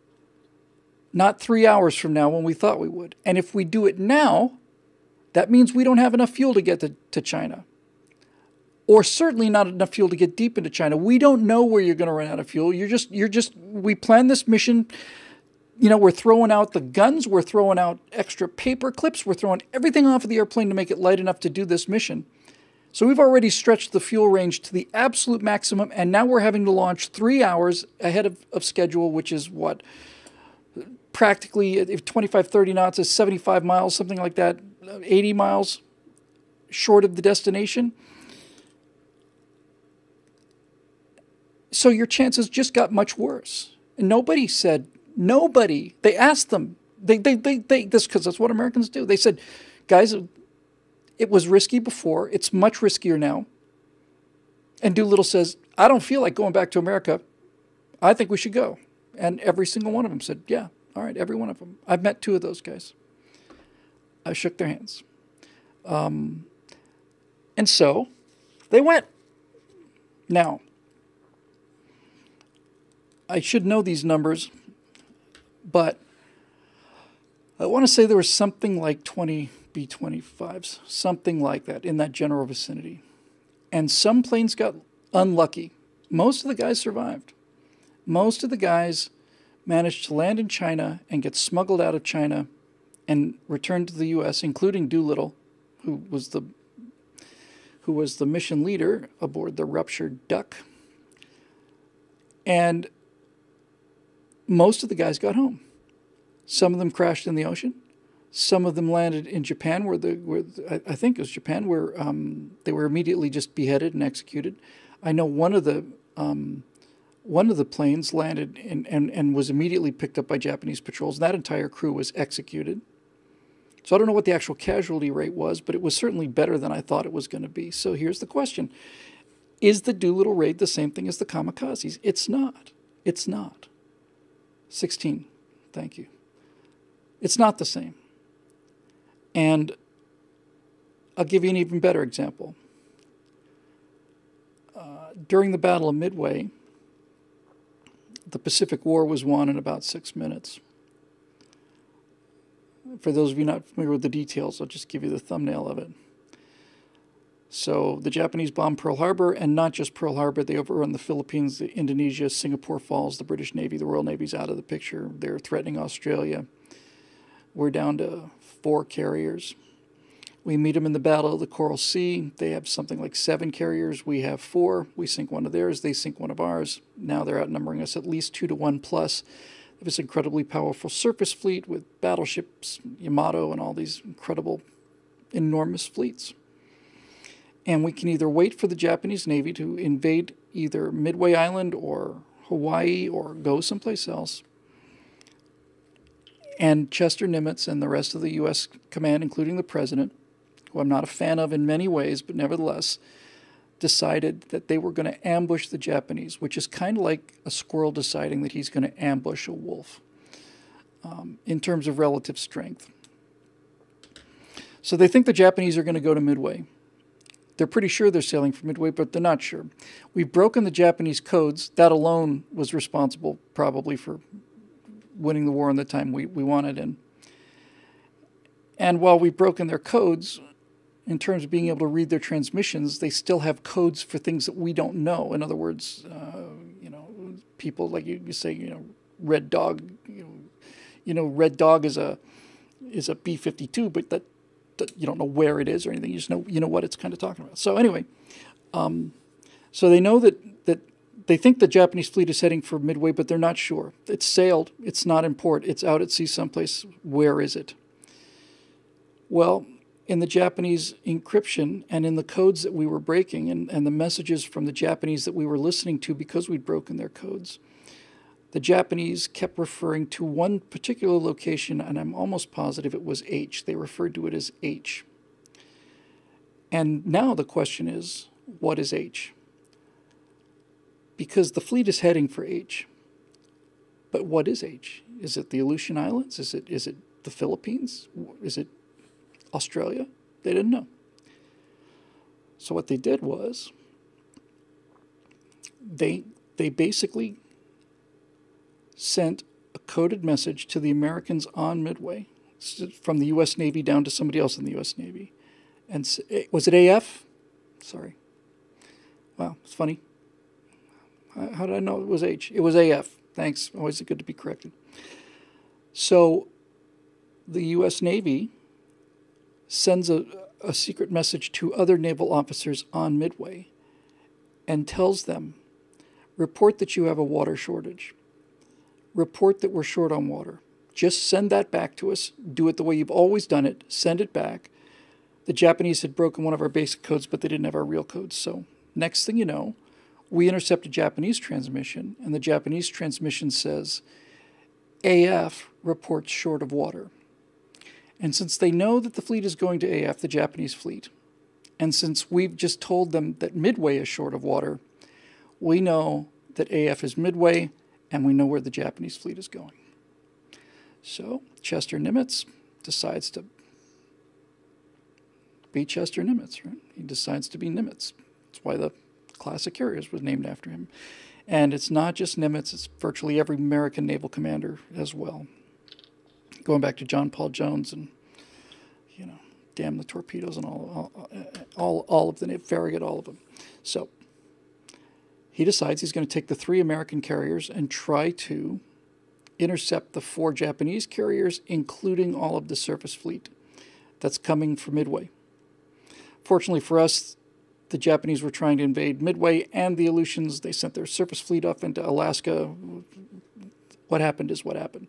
Speaker 1: not 3 hours from now when we thought we would. And if we do it now, that means we don't have enough fuel to get to China. Or certainly not enough fuel to get deep into China. We don't know where you're going to run out of fuel. We plan this mission. We're throwing out the guns. We're throwing out extra paper clips. We're throwing everything off of the airplane to make it light enough to do this mission. So we've already stretched the fuel range to the absolute maximum. And now we're having to launch 3 hours ahead of schedule, which is what? Practically, if 25, 30 knots is 75 miles, something like that, 80 miles short of the destination. So your chances just got much worse. And nobody said, they asked them, this because that's what Americans do. They said, "Guys, it was risky before. It's much riskier now." And Doolittle says, "I don't feel like going back to America. I think we should go." And every single one of them said, "Yeah, all right, every one of them." I've met 2 of those guys. I shook their hands. And so they went. Now, I should know these numbers, but I want to say there was something like 20 B-25s, something like that, in that general vicinity. And some planes got unlucky. Most of the guys survived. Most of the guys managed to land in China and get smuggled out of China and returned to the U.S., including Doolittle, who was the mission leader aboard the ruptured Duck. And most of the guys got home. Some of them crashed in the ocean. Some of them landed in Japan, I think it was Japan, where they were immediately just beheaded and executed. I know one of the planes landed and was immediately picked up by Japanese patrols. That entire crew was executed. So I don't know what the actual casualty rate was, but it was certainly better than I thought it was going to be. So here's the question. Is the Doolittle raid the same thing as the kamikazes? It's not. It's not. 16. Thank you. It's not the same. And I'll give you an even better example. During the Battle of Midway, the Pacific War was won in about 6 minutes. For those of you not familiar with the details, I'll just give you the thumbnail of it. So the Japanese bombed Pearl Harbor, and not just Pearl Harbor, they overrun the Philippines, Indonesia, Singapore Falls, the British Navy, the Royal Navy's out of the picture. They're threatening Australia. We're down to 4 carriers. We meet them in the Battle of the Coral Sea. They have something like 7 carriers. We have 4. We sink one of theirs. They sink one of ours. Now they're outnumbering us at least 2-to-1 plus. They have this incredibly powerful surface fleet with battleships, Yamato, and all these incredible, enormous fleets. And we can either wait for the Japanese Navy to invade either Midway Island or Hawaii or go someplace else. And Chester Nimitz and the rest of the U.S. command, including the president, who I'm not a fan of in many ways, but nevertheless, decided that they were going to ambush the Japanese, which is kind of like a squirrel deciding that he's going to ambush a wolf in terms of relative strength. So they think the Japanese are going to go to Midway. They're pretty sure they're sailing for Midway, but they're not sure. We've broken the Japanese codes. That alone was responsible probably for winning the war in the time we wanted in. And while we've broken their codes, in terms of being able to read their transmissions, they still have codes for things that we don't know. In other words, people like you say, Red Dog, Red Dog is a B-52, but that you don't know where it is or anything. You just know what it's kind of talking about. So anyway, so they know that they think the Japanese fleet is heading for Midway, but they're not sure. It's sailed. It's not in port. It's out at sea someplace. Where is it? Well, in the Japanese encryption and in the codes that we were breaking and the messages from the Japanese that we were listening to because we'd broken their codes, the Japanese kept referring to one particular location, and I'm almost positive it was H. They referred to it as H. And now the question is, what is H? Because the fleet is heading for H. But what is H? Is it the Aleutian Islands? Is it the Philippines? Is it Australia? They didn't know. So what they did was they basically sent a coded message to the Americans on Midway, from the U.S. Navy down to somebody else in the U.S. Navy. And was it AF? Sorry. Wow, it's funny. How did I know it was H? It was AF. Thanks. Always good to be corrected. So the U.S. Navy sends a secret message to other naval officers on Midway and tells them, report that you have a water shortage. Report that we're short on water. Just send that back to us. Do it the way you've always done it. Send it back. The Japanese had broken one of our basic codes, but they didn't have our real codes. So next thing you know, we intercept a Japanese transmission, and the Japanese transmission says, AF reports short of water. And since they know that the fleet is going to AF, the Japanese fleet, and since we've just told them that Midway is short of water, we know that AF is Midway, and we know where the Japanese fleet is going. So Chester Nimitz decides to be Chester Nimitz, right? He decides to be Nimitz. That's why the classic carriers was named after him. And it's not just Nimitz, it's virtually every American naval commander as well. Going back to John Paul Jones and, damn the torpedoes and all of them, Farragut, all of them. So he decides he's going to take the 3 American carriers and try to intercept the 4 Japanese carriers, including all of the surface fleet that's coming from Midway. Fortunately for us, the Japanese were trying to invade Midway, and the Aleutians, they sent their surface fleet up into Alaska. What happened is what happened.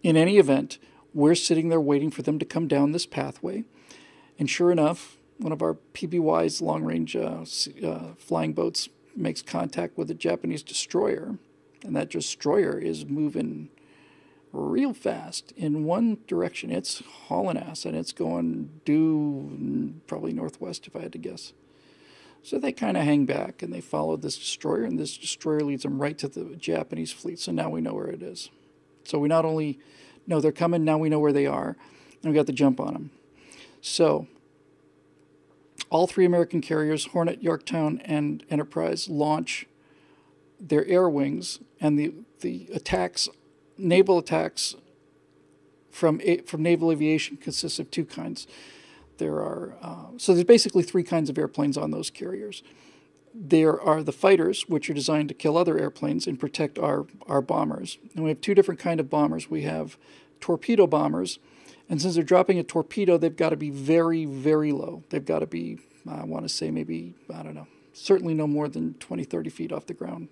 Speaker 1: In any event, we're sitting there waiting for them to come down this pathway. And sure enough, one of our PBY's long-range flying boats makes contact with a Japanese destroyer. And that destroyer is moving real fast in one direction. It's hauling ass, and it's going due probably northwest, if I had to guess. So they kind of hang back, and they follow this destroyer, and this destroyer leads them right to the Japanese fleet. So now we know where it is. So we not only know they're coming, now we know where they are, and we got the jump on them. So all 3 American carriers, Hornet, Yorktown, and Enterprise, launch their air wings, and the attacks, naval attacks from naval aviation consists of 2 kinds. So there's basically 3 kinds of airplanes on those carriers. There are the fighters, which are designed to kill other airplanes and protect our bombers. And we have 2 different kinds of bombers. We have torpedo bombers, and since they're dropping a torpedo, they've got to be very, very low. They've got to be, I want to say maybe, I don't know, certainly no more than 20, 30 feet off the ground.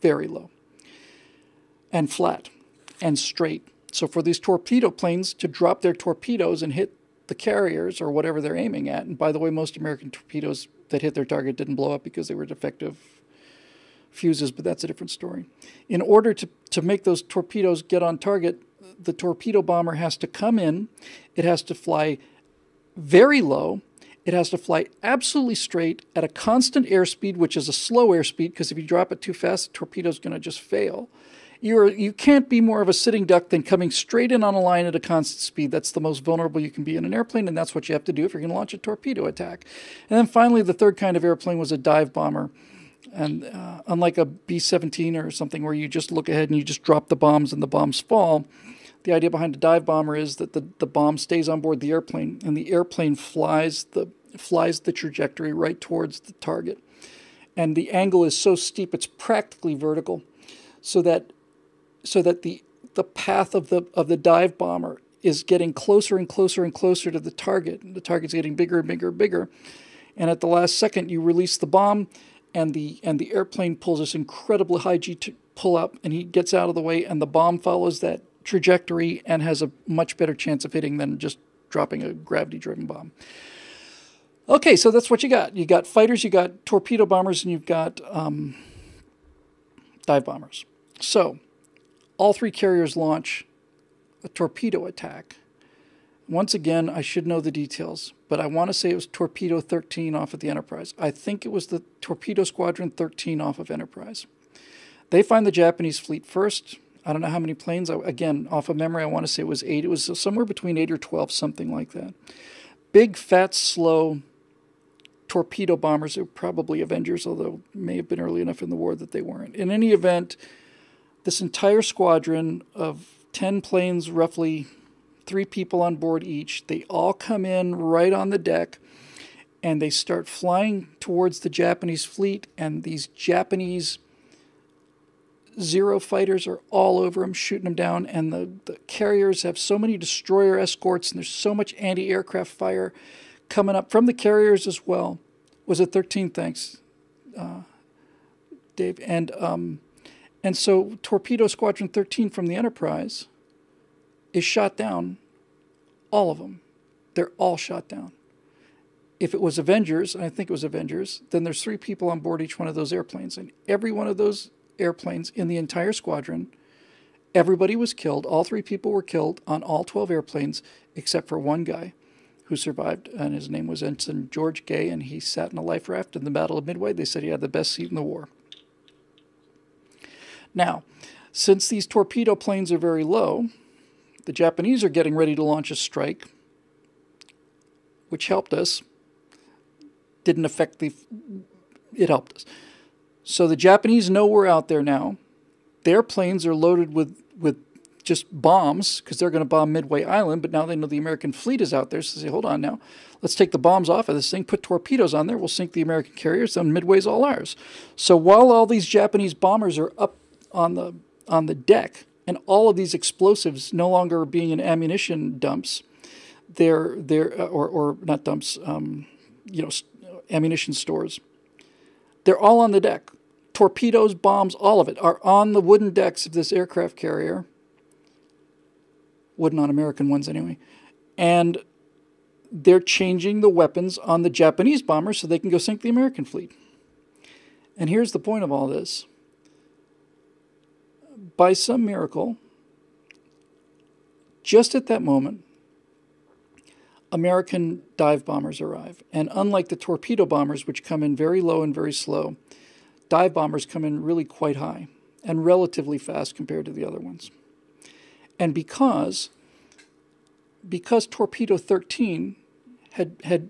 Speaker 1: Very low. And flat. And straight. So for these torpedo planes to drop their torpedoes and hit the carriers or whatever they're aiming at, and by the way, most American torpedoes that hit their target didn't blow up because they were defective fuses, but that's a different story. In order to make those torpedoes get on target, the torpedo bomber has to come in, it has to fly very low, it has to fly absolutely straight at a constant airspeed, which is a slow airspeed, because if you drop it too fast, the torpedo's going to just fail. You can't be more of a sitting duck than coming straight in on a line at a constant speed. That's the most vulnerable you can be in an airplane, and that's what you have to do if you're going to launch a torpedo attack. And then finally, the 3rd kind of airplane was a dive bomber. And unlike a B-17 or something where you just look ahead and you just drop the bombs and the bombs fall, the idea behind a dive bomber is that the bomb stays on board the airplane, and the airplane flies the trajectory right towards the target. And the angle is so steep, it's practically vertical, so that the path of the dive bomber is getting closer and closer and closer to the target. The target's getting bigger and bigger and bigger. And at the last second, you release the bomb, and the airplane pulls this incredibly high G pull up, and he gets out of the way, and the bomb follows that trajectory and has a much better chance of hitting than just dropping a gravity-driven bomb. Okay, so that's what you got. You got fighters, you got torpedo bombers, and you've got dive bombers. So all 3 carriers launch a torpedo attack. Once again, I should know the details, but I want to say it was Torpedo 13 off of the Enterprise. I think it was the Torpedo Squadron 13 off of Enterprise. They find the Japanese fleet first. I don't know how many planes. Again, off of memory, I want to say it was 8. It was somewhere between 8 or 12, something like that. Big, fat, slow torpedo bombers. They were probably Avengers, although it may have been early enough in the war that they weren't. In any event, this entire squadron of 10 planes, roughly 3 people on board each, they all come in right on the deck, and they start flying towards the Japanese fleet, and these Japanese Zero fighters are all over them, shooting them down, and the carriers have so many destroyer escorts, and there's so much anti-aircraft fire coming up from the carriers as well. Was it 13? Thanks, Dave. And so Torpedo Squadron 13 from the Enterprise is shot down, all of them. They're all shot down. If it was Avengers, and I think it was Avengers, then there's 3 people on board each one of those airplanes. And every one of those airplanes in the entire squadron, everybody was killed. All 3 people were killed on all 12 airplanes, except for one guy who survived, and his name was Ensign George Gay, and he sat in a life raft in the Battle of Midway. They said he had the best seat in the war. Now, since these torpedo planes are very low, the Japanese are getting ready to launch a strike, which helped us. Didn't affect it helped us. So the Japanese know we're out there now. Their planes are loaded with just bombs, because they're going to bomb Midway Island, but now they know the American fleet is out there, so they say, hold on now, let's take the bombs off of this thing, put torpedoes on there, we'll sink the American carriers, then Midway's all ours. So while all these Japanese bombers are up on the deck, and all of these explosives no longer being in ammunition dumps, or not dumps, ammunition stores, they're all on the deck. Torpedoes, bombs, all of it are on the wooden decks of this aircraft carrier. Wooden on American ones anyway. And they're changing the weapons on the Japanese bombers so they can go sink the American fleet. And here's the point of all this. By some miracle, just at that moment, American dive bombers arrive. And unlike the torpedo bombers, which come in very low and very slow, dive bombers come in really quite high and relatively fast compared to the other ones. And because Torpedo 13 had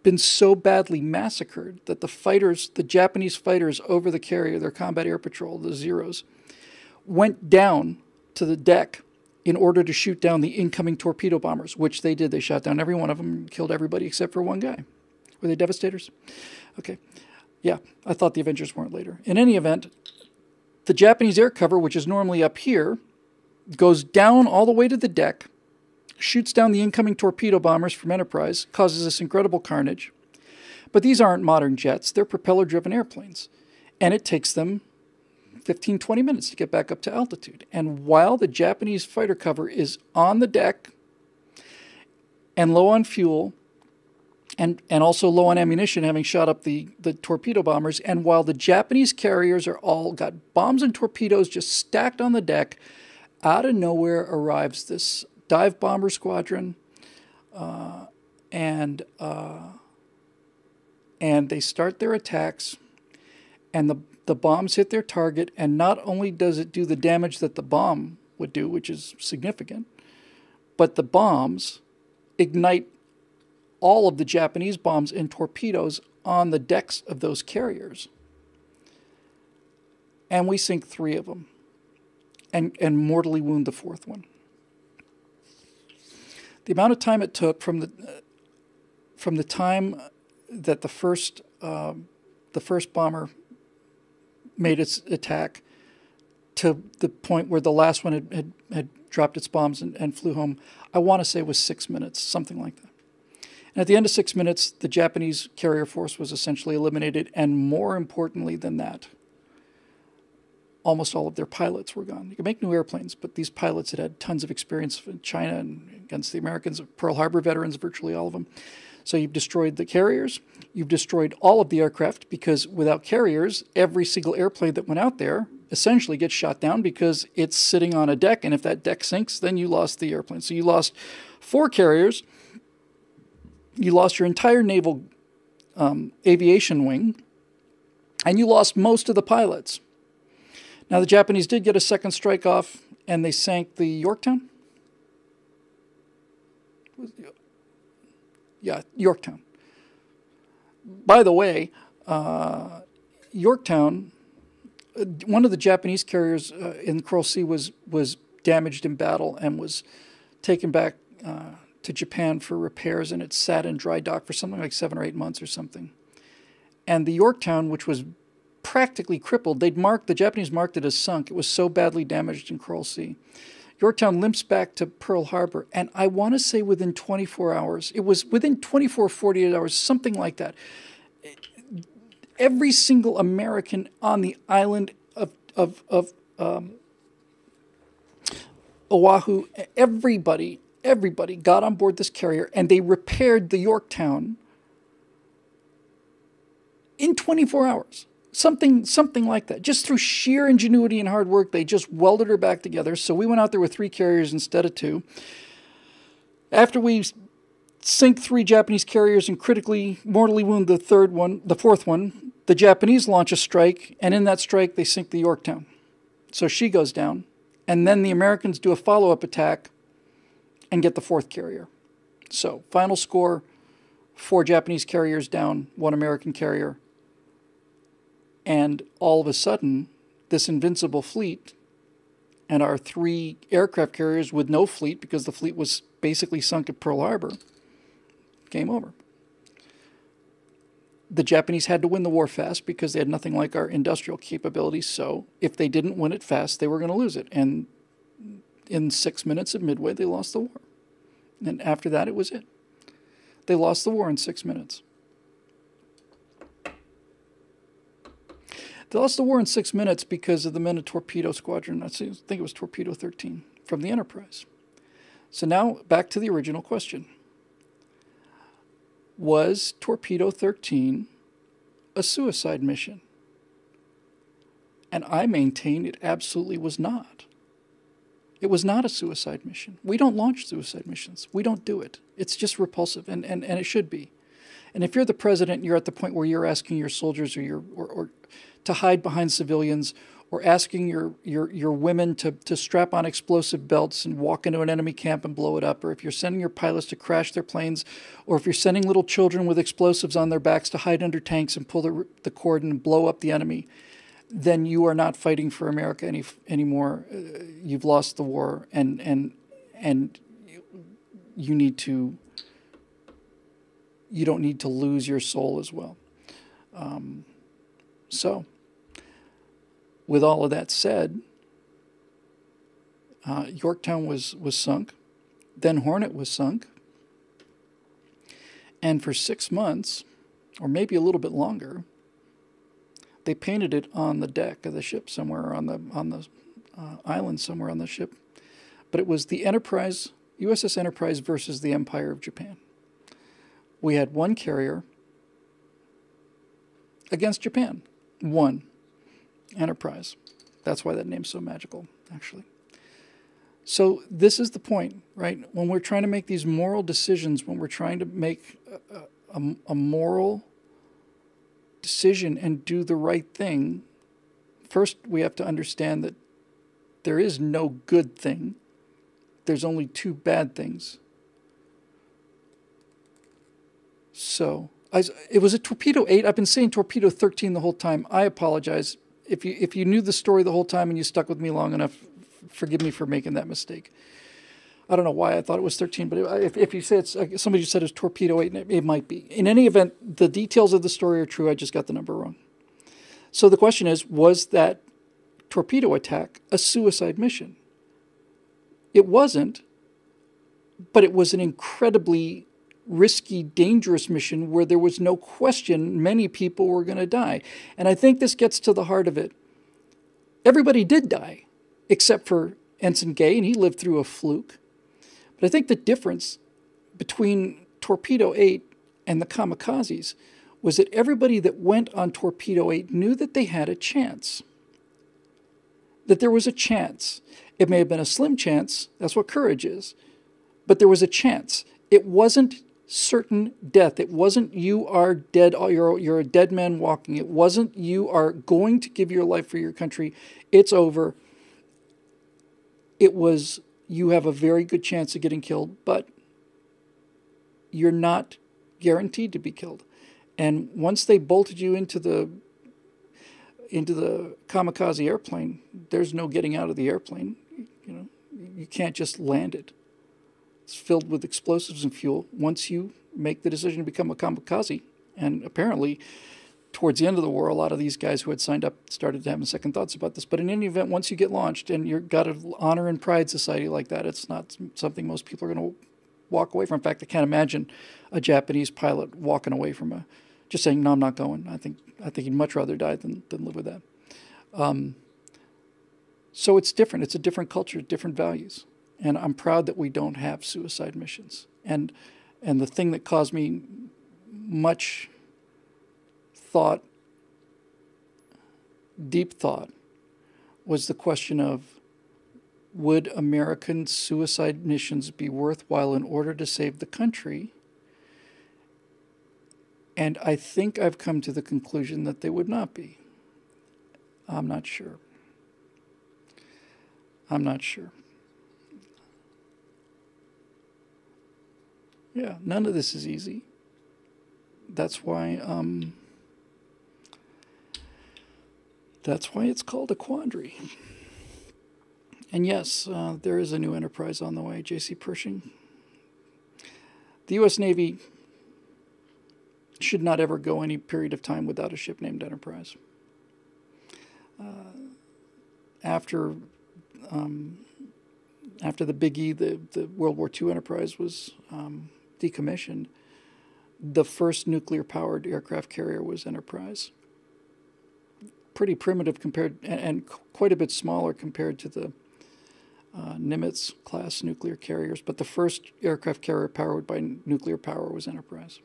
Speaker 1: been so badly massacred that the Japanese fighters over the carrier, their combat air patrol, the Zeros, went down to the deck in order to shoot down the incoming torpedo bombers, which they did. They shot down every one of them, killed everybody except for one guy. Were they Devastators? Okay. Yeah, I thought the Avengers weren't later. In any event, the Japanese air cover, which is normally up here, goes down all the way to the deck, shoots down the incoming torpedo bombers from Enterprise, causes this incredible carnage. But these aren't modern jets. They're propeller-driven airplanes. And it takes them 15, 20 minutes to get back up to altitude. And while the Japanese fighter cover is on the deck and low on fuel, and also low on ammunition, having shot up the torpedo bombers, and while the Japanese carriers are all got bombs and torpedoes just stacked on the deck, out of nowhere arrives this dive bomber squadron, and they start their attacks, and the bombs hit their target, and not only does it do the damage that the bomb would do, which is significant, but the bombs ignite all of the Japanese bombs and torpedoes on the decks of those carriers. And we sink 3 of them and mortally wound the 4th one. The amount of time it took from the time that the first bomber made its attack to the point where the last one had dropped its bombs and flew home, I want to say was 6 minutes, something like that. And at the end of 6 minutes, the Japanese carrier force was essentially eliminated, and more importantly than that, almost all of their pilots were gone. You can make new airplanes, but these pilots had tons of experience in China and against the Americans, Pearl Harbor veterans, virtually all of them. So you've destroyed the carriers, you've destroyed all of the aircraft, because without carriers, every single airplane that went out there essentially gets shot down because it's sitting on a deck, and if that deck sinks, then you lost the airplane. So you lost 4 carriers, you lost your entire naval aviation wing, and you lost most of the pilots. Now, the Japanese did get a second strike off, and they sank the Yorktown. Yeah, Yorktown. By the way, Yorktown, one of the Japanese carriers in the Coral Sea was damaged in battle and was taken back to Japan for repairs, and it sat in dry dock for something like 7 or 8 months or something. And the Yorktown, which was practically crippled, the Japanese marked it as sunk. It was so badly damaged in Coral Sea. Yorktown limps back to Pearl Harbor, and I want to say within 24 hours, it was within 24, 48 hours, something like that. Every single American on the island of Oahu, everybody got on board this carrier, and they repaired the Yorktown in 24 hours. Something like that. Just through sheer ingenuity and hard work, they just welded her back together. So we went out there with 3 carriers instead of 2. After we sink 3 Japanese carriers and mortally wound the 4th one, the Japanese launch a strike, and in that strike, they sink the Yorktown. So she goes down. And then the Americans do a follow-up attack and get the 4th carrier. So final score, 4 Japanese carriers down, 1 American carrier. And all of a sudden, this invincible fleet and our 3 aircraft carriers with no fleet, because the fleet was basically sunk at Pearl Harbor, game over. The Japanese had to win the war fast because they had nothing like our industrial capabilities. So if they didn't win it fast, they were going to lose it. And in 6 minutes at Midway, they lost the war. And after that, it was it. They lost the war in 6 minutes. They lost the war in 6 minutes because of the men of Torpedo Squadron. I think it was Torpedo 13 from the Enterprise. So now back to the original question. Was Torpedo 13 a suicide mission? And I maintain it absolutely was not. It was not a suicide mission. We don't launch suicide missions. We don't do it. It's just repulsive, and it should be. And if you're the president, you're at the point where you're asking your soldiers or to hide behind civilians, or asking your women to strap on explosive belts and walk into an enemy camp and blow it up, or if you're sending your pilots to crash their planes, or if you're sending little children with explosives on their backs to hide under tanks and pull the cord and blow up the enemy, then you are not fighting for America anymore. You've lost the war, and you need to. You don't need to lose your soul as well. So, with all of that said, Yorktown was sunk, then Hornet was sunk, and for 6 months, or maybe a little bit longer, they painted it on the deck of the ship somewhere on the island somewhere on the ship. But it was the Enterprise, USS Enterprise versus the Empire of Japan. We had one carrier against Japan. One. Enterprise. That's why that name's so magical, actually. So this is the point, right? When we're trying to make these moral decisions, when we're trying to make a moral decision and do the right thing, first we have to understand that there is no good thing. There's only 2 bad things. So, it was a Torpedo 8. I've been saying Torpedo 13 the whole time. I apologize. If you knew the story the whole time and you stuck with me long enough, forgive me for making that mistake. I don't know why I thought it was 13, but if you say it's somebody said it's Torpedo 8, it might be. In any event, the details of the story are true. I just got the number wrong. So the question is, was that torpedo attack a suicide mission? It wasn't, but it was an incredibly risky, dangerous mission where there was no question many people were going to die. And I think this gets to the heart of it. Everybody did die, except for Ensign Gay, and he lived through a fluke. But I think the difference between Torpedo 8 and the kamikazes was that everybody that went on Torpedo 8 knew that they had a chance. That there was a chance. It may have been a slim chance. That's what courage is. But there was a chance. It wasn't certain death. It wasn't you are dead, you're a dead man walking. It wasn't you are going to give your life for your country. It's over. It was you have a very good chance of getting killed, but you're not guaranteed to be killed. And once they bolted you into the kamikaze airplane, there's no getting out of the airplane. You can't just land it. It's filled with explosives and fuel. Once you make the decision to become a kamikaze, and apparently towards the end of the war, a lot of these guys who had signed up started having second thoughts about this. But in any event, once you get launched and you've got an honor and pride society like that, it's not something most people are going to walk away from. In fact, I can't imagine a Japanese pilot walking away from just saying, no, I'm not going. I think he'd much rather die than live with that. So it's different. It's a different culture, different values. And I'm proud that we don't have suicide missions. And the thing that caused me much thought, deep thought, was the question of, would American suicide missions be worthwhile in order to save the country? And I think I've come to the conclusion that they would not be. I'm not sure. Yeah, none of this is easy. That's why it's called a quandary. And yes, there is a new enterprise on the way, J.C. Pershing. The U.S. Navy should not ever go any period of time without a ship named Enterprise. After the Big E, the World War II Enterprise was decommissioned, the first nuclear-powered aircraft carrier was Enterprise. Pretty primitive compared, and quite a bit smaller compared to the Nimitz-class nuclear carriers, but the first aircraft carrier powered by nuclear power was Enterprise.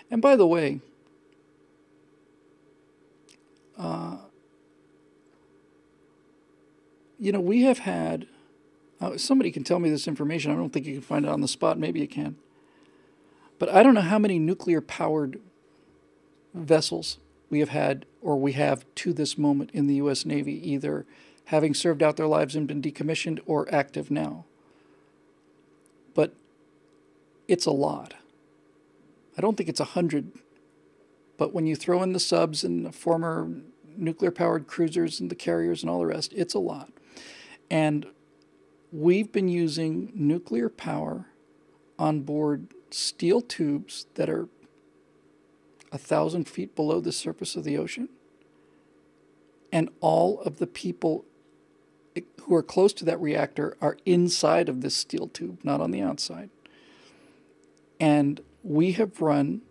Speaker 1: And by the way, we have had, somebody can tell me this information. I don't think you can find it on the spot. Maybe you can. But I don't know how many nuclear-powered vessels we have had, or we have to this moment in the U.S. Navy, either having served out their lives and been decommissioned or active now. But it's a lot. I don't think it's 100, but when you throw in the subs and the former nuclear-powered cruisers and the carriers and all the rest, it's a lot. And we've been using nuclear power on board steel tubes that are 1,000 feet below the surface of the ocean. And all of the people who are close to that reactor are inside of this steel tube, not on the outside. And we have run,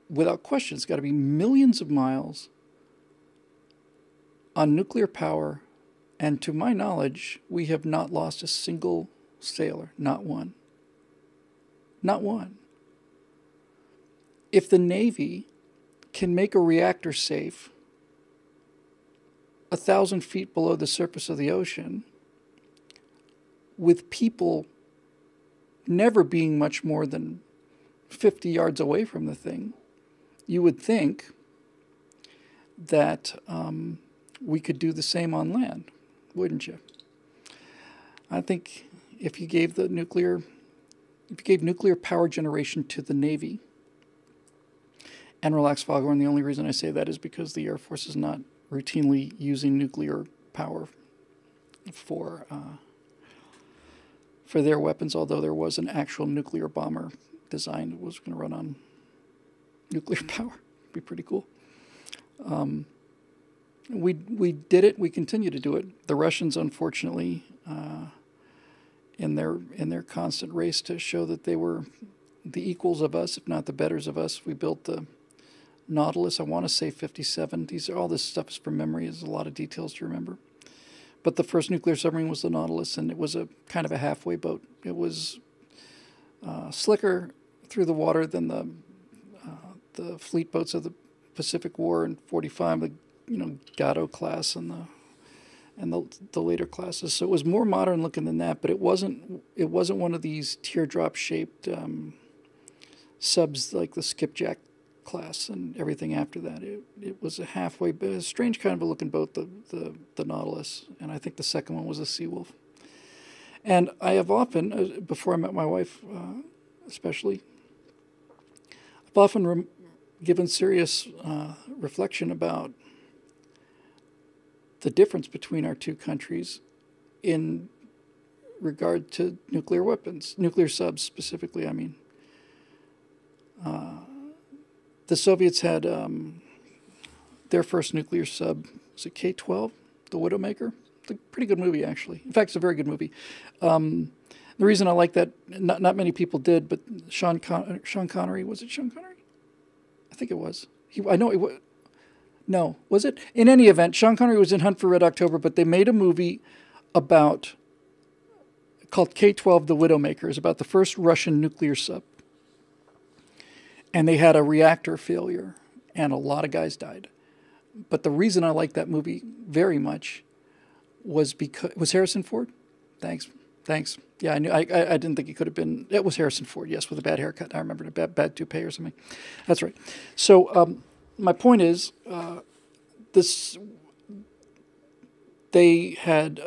Speaker 1: without question, it's got to be millions of miles on nuclear power. And to my knowledge, we have not lost a single sailor, not one. Not one. If the Navy can make a reactor safe 1,000 feet below the surface of the ocean, with people never being much more than 50 yards away from the thing, you would think that we could do the same on land, wouldn't you? I think if you gave nuclear power generation to the Navy and relaxed foghorn, the only reason I say that is because the Air Force is not routinely using nuclear power for their weapons, although there was an actual nuclear bomber designed that was going to run on nuclear power. It'd be pretty cool. We did it. We continue to do it. The Russians, unfortunately, in their constant race to show that they were the equals of us, if not the betters of us, we built the Nautilus. I want to say 57. All this stuff is from memory. There's a lot of details to remember. But the first nuclear submarine was the Nautilus, and it was a kind of a halfway boat. It was slicker through the water than the fleet boats of the Pacific War in '45, the Gatto class and the later classes. So it was more modern looking than that, but it wasn't one of these teardrop shaped subs like the Skipjack class and everything after that. It was a strange kind of a looking boat, the Nautilus, and I think the second one was the Seawolf. And I have often, before I met my wife especially, I've often given serious reflection about the difference between our two countries in regard to nuclear weapons, nuclear subs specifically, I mean. The Soviets had their first nuclear sub, was it K-12, the Widowmaker? It's a pretty good movie, actually. In fact, it's a very good movie. The reason I like that, not many people did, but Sean Connery, was it Sean Connery? I think it was. No, was it? In any event, Sean Connery was in Hunt for Red October, but they made a movie called K-12, The Widowmakers, about the first Russian nuclear sub. And they had a reactor failure, and a lot of guys died. But the reason I like that movie very much was because... Was Harrison Ford? Thanks. Yeah, I knew. I didn't think it could have been... It was Harrison Ford, yes, with a bad haircut. I remember a bad toupee or something. That's right. So my point is, they had...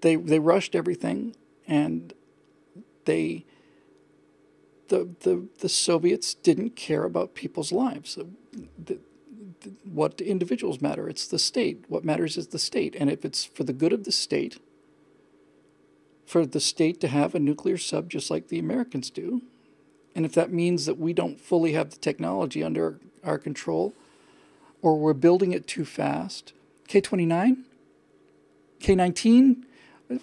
Speaker 1: They rushed everything, and the Soviets didn't care about people's lives. what do individuals matter? It's the state. What matters is the state. And if it's for the good of the state, for the state to have a nuclear sub just like the Americans do, and if that means that we don't fully have the technology under our control, or we're building it too fast, K-29, K-19,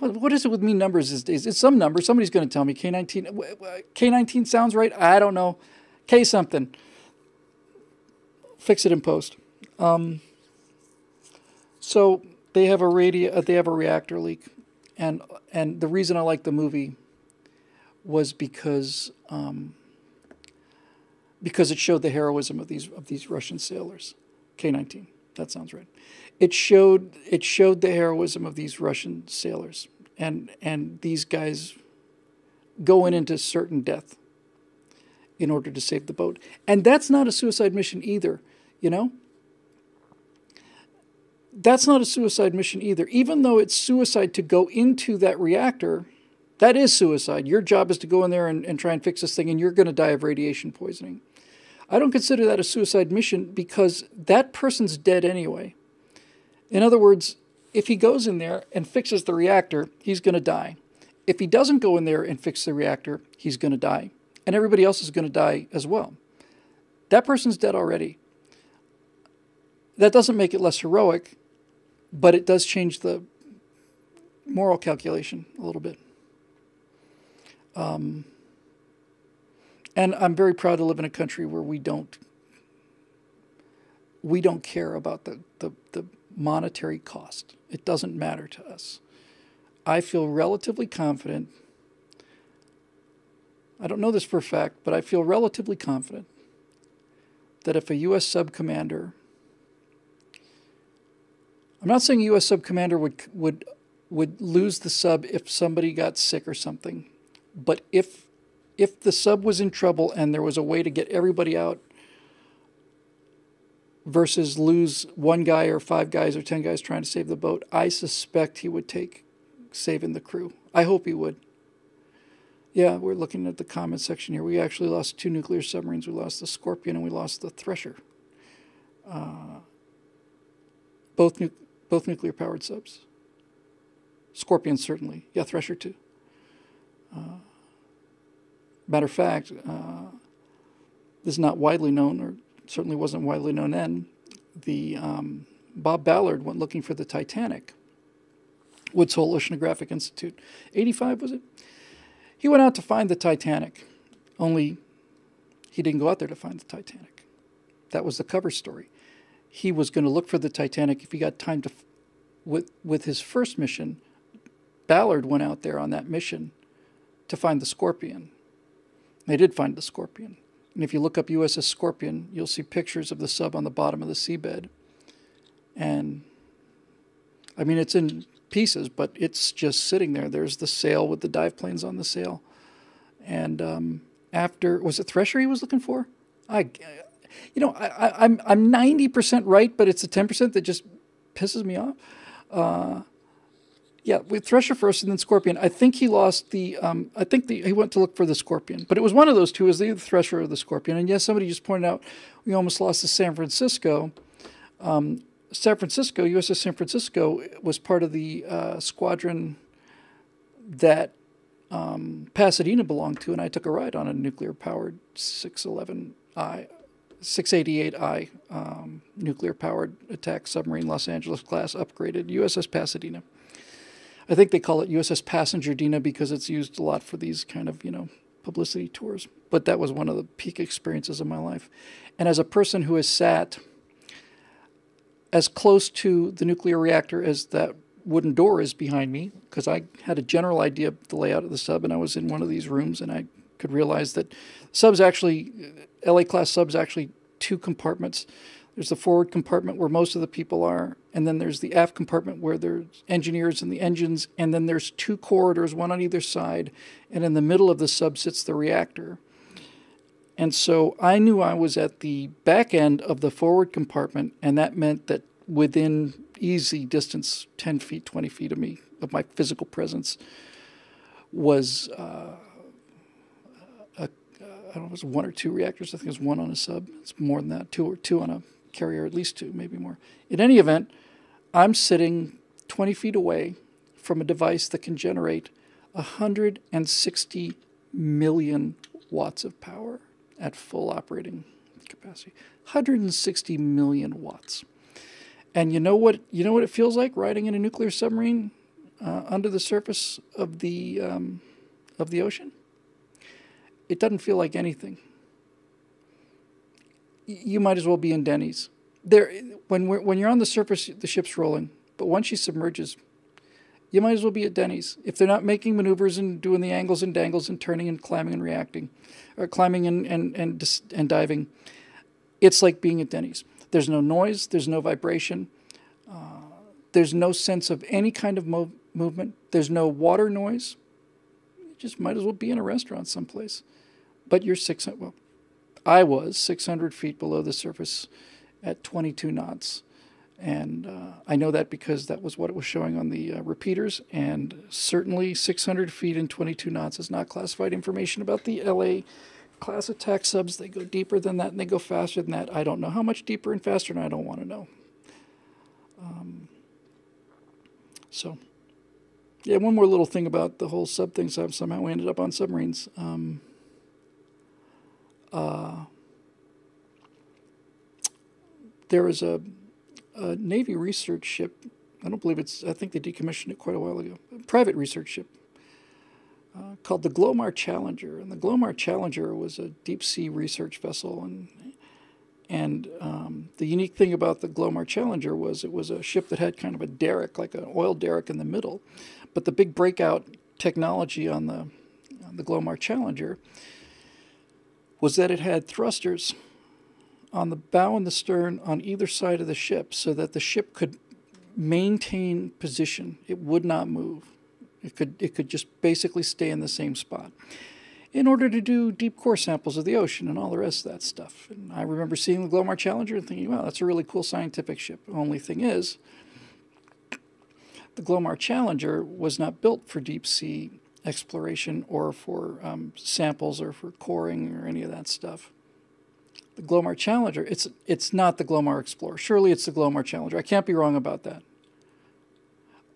Speaker 1: what is it with me numbers these days? It's some number. Somebody's going to tell me. K-19 sounds right. I don't know. K something. Fix it in post. So they have a reactor leak, and the reason I like the movie was because it showed the heroism of these Russian sailors. K-19. That sounds right. It showed the heroism of these Russian sailors, and these guys going into certain death in order to save the boat. And that's not a suicide mission either, you know? That's not a suicide mission either. Even though it's suicide to go into that reactor, that is suicide. Your job is to go in there and try and fix this thing, and you're going to die of radiation poisoning. I don't consider that a suicide mission because that person's dead anyway. In other words, if he goes in there and fixes the reactor, he's going to die. If he doesn't go in there and fix the reactor, he's going to die. And everybody else is going to die as well. That person's dead already. That doesn't make it less heroic, but it does change the moral calculation a little bit. And I'm very proud to live in a country where we don't care about the monetary cost. It doesn't matter to us. I feel relatively confident. I don't know this for a fact, but I feel relatively confident that if a U.S. sub commander, I'm not saying a U.S. sub commander would lose the sub if somebody got sick or something, but if the sub was in trouble and there was a way to get everybody out versus lose one guy or 5 guys or 10 guys trying to save the boat, I suspect he would take saving the crew. I hope he would. Yeah, we're looking at the comment section here. We actually lost 2 nuclear submarines. We lost the Scorpion and we lost the Thresher. Both nuclear-powered subs. Scorpion, certainly. Yeah, Thresher, too. Matter of fact, this is not widely known, or certainly wasn't widely known then. Bob Ballard went looking for the Titanic. Woods Hole Oceanographic Institute. 85, was it? He went out to find the Titanic, only he didn't go out there to find the Titanic. That was the cover story. He was going to look for the Titanic if he got time to... With his first mission, Ballard went out there on that mission to find the Scorpion. They did find the Scorpion. And if you look up USS Scorpion, you'll see pictures of the sub on the bottom of the seabed. And, I mean, it's in pieces, but it's just sitting there. There's the sail with the dive planes on the sail. And after, was it Thresher he was looking for? I'm 90% right, but it's the 10% that just pisses me off. Yeah, with Thresher first and then Scorpion. I think he lost the, he went to look for the Scorpion. But it was one of those two. It was either the Thresher or the Scorpion. And yes, somebody just pointed out we almost lost to San Francisco. USS San Francisco was part of the squadron that Pasadena belonged to, and I took a ride on a nuclear-powered 688I nuclear-powered attack submarine, Los Angeles class, upgraded USS Pasadena. I think they call it USS Passenger Dina because it's used a lot for these kind of, publicity tours. But that was one of the peak experiences of my life. And as a person who has sat as close to the nuclear reactor as that wooden door is behind me, because I had a general idea of the layout of the sub, and I was in one of these rooms, and I could realize that LA-class subs actually 2 compartments. There's the forward compartment where most of the people are, and then there's the aft compartment where there's engineers and the engines, and then there's 2 corridors, one on either side, and in the middle of the sub sits the reactor. And so I knew I was at the back end of the forward compartment, and that meant that within easy distance, 10 feet, 20 feet of me, of my physical presence, was, I don't know if it was 1 or 2 reactors. I think it was 1 on a sub. It's more than that, two on a carrier, at least 2, maybe more. In any event, I'm sitting 20 feet away from a device that can generate 160 million watts of power at full operating capacity. 160 million watts. And you know what it feels like riding in a nuclear submarine under the surface of the ocean? It doesn't feel like anything. You might as well be in Denny's. When you're on the surface, the ship's rolling. But once she submerges, you might as well be at Denny's. If they're not making maneuvers and doing the angles and dangles and turning and climbing and reacting, or climbing and diving, it's like being at Denny's. There's no noise. There's no vibration. There's no sense of any kind of movement. There's no water noise. You just might as well be in a restaurant someplace. But you're I was 600 feet below the surface at 22 knots. And I know that because that was what it was showing on the repeaters. And certainly 600 feet and 22 knots is not classified information about the LA class attack subs. They go deeper than that and they go faster than that. I don't know how much deeper and faster, and I don't want to know. So, yeah, one more little thing about the whole sub thing. So somehow we ended up on submarines. There was a Navy research ship. I think they decommissioned it quite a while ago. A private research ship called the Glomar Challenger. And the Glomar Challenger was a deep-sea research vessel. And the unique thing about the Glomar Challenger was it was a ship that had kind of a derrick, like an oil derrick in the middle. But the big breakout technology on the Glomar Challenger was that it had thrusters on the bow and the stern on either side of the ship so that the ship could maintain position. It would not move. It could just basically stay in the same spot in order to do deep core samples of the ocean and all the rest of that stuff. And I remember seeing the Glomar Challenger and thinking, wow, that's a really cool scientific ship. The only thing is, the Glomar Challenger was not built for deep sea exploration or for samples or for coring or any of that stuff. The Glomar Challenger, it's not the Glomar Explorer. Surely it's the Glomar Challenger. I can't be wrong about that.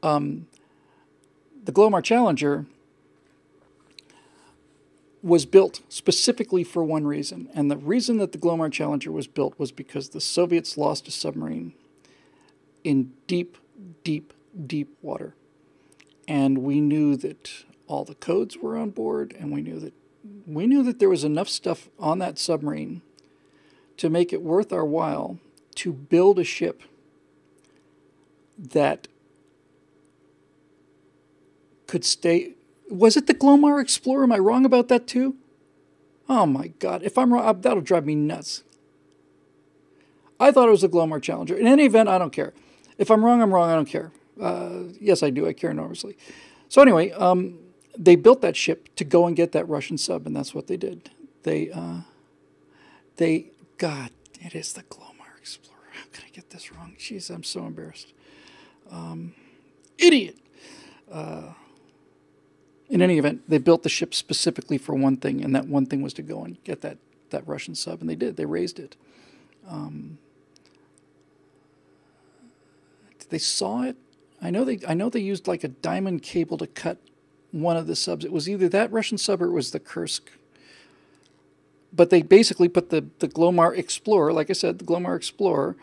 Speaker 1: The Glomar Challenger was built specifically for one reason. And the reason that the Glomar Challenger was built was because the Soviets lost a submarine in deep, deep, deep water. And we knew that all the codes were on board, and we knew that there was enough stuff on that submarine to make it worth our while to build a ship that could stay. Was it the Glomar Explorer? Am I wrong about that too? Oh my God. If I'm wrong, that'll drive me nuts. I thought it was the Glomar Challenger. In any event, I don't care. If I'm wrong, I'm wrong. I don't care. Yes, I do. I care enormously. So anyway, they built that ship to go and get that Russian sub, and that's what they did. God, it is the Glomar Explorer. How could I get this wrong? Jeez, I'm so embarrassed. Idiot. In any event, they built the ship specifically for one thing, and that one thing was to go and get that Russian sub, and they did. They raised it. They saw it. I know they used like a diamond cable to cut one of the subs. It was either that Russian sub or it was the Kursk. But they basically put the Glomar Explorer, like I said, the Glomar Explorer,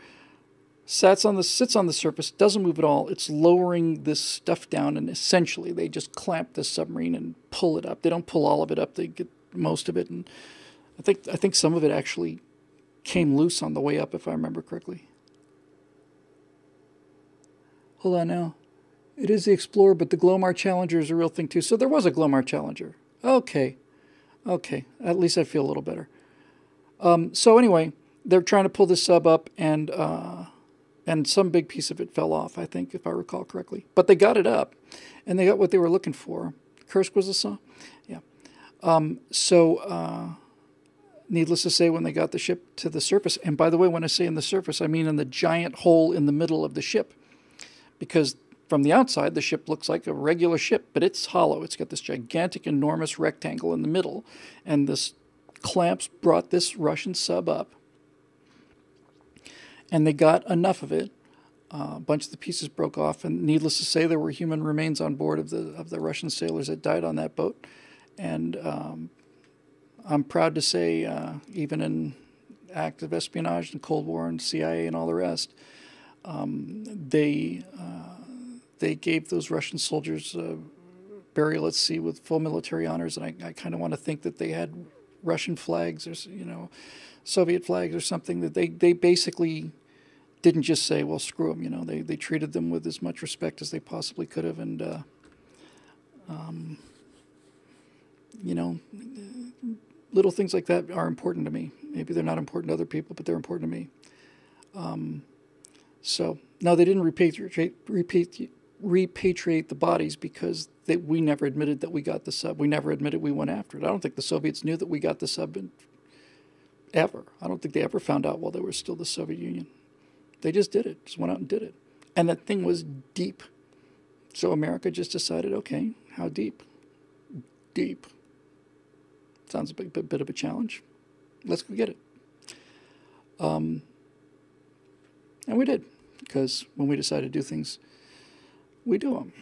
Speaker 1: sits on the surface, doesn't move at all. It's lowering this stuff down, and essentially they just clamp the submarine and pull it up. They don't pull all of it up. They get most of it, and I think some of it actually came loose on the way up, if I remember correctly. Hold on now. It is the Explorer, but the Glomar Challenger is a real thing too. So there was a Glomar Challenger. Okay, at least I feel a little better. So anyway, they're trying to pull this sub up, and some big piece of it fell off, I think, if I recall correctly. But they got it up, and they got what they were looking for. Kursk was the song? Yeah. Needless to say, when they got the ship to the surface, and by the way, when I say in the surface, I mean in the giant hole in the middle of the ship, because from the outside, the ship looks like a regular ship, but it's hollow. It's got this gigantic, enormous rectangle in the middle, and this clamps brought this Russian sub up. And they got enough of it. A bunch of the pieces broke off, and needless to say, there were human remains on board of the Russian sailors that died on that boat. And I'm proud to say, even in active espionage and Cold War and CIA and all the rest, they gave those Russian soldiers burial at sea with full military honors. And I kind of want to think that they had Russian flags or Soviet flags or something, that they basically didn't just say, well, screw them. They treated them with as much respect as they possibly could have. And, little things like that are important to me. Maybe they're not important to other people, but they're important to me. So, no, they didn't repatriate the bodies because we never admitted that we got the sub. We never admitted we went after it. I don't think the Soviets knew that we got the sub ever. I don't think they ever found out while they were still the Soviet Union. They just did it, just went out and did it. And that thing was deep. So America just decided, okay, how deep? Deep. Sounds a bit of a challenge. Let's go get it. And we did, because when we decide to do things, we do them.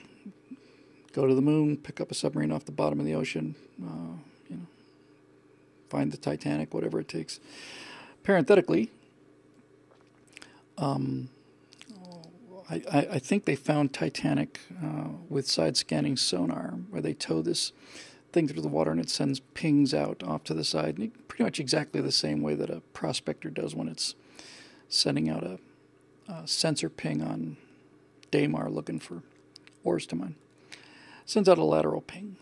Speaker 1: Go to the moon, pick up a submarine off the bottom of the ocean, find the Titanic, whatever it takes. Parenthetically, I think they found Titanic with side-scanning sonar, where they tow this thing through the water and it sends pings out off to the side, pretty much exactly the same way that a prospector does when it's sending out a sensor ping on Daymar looking for ores to mine. Sends out a lateral ping,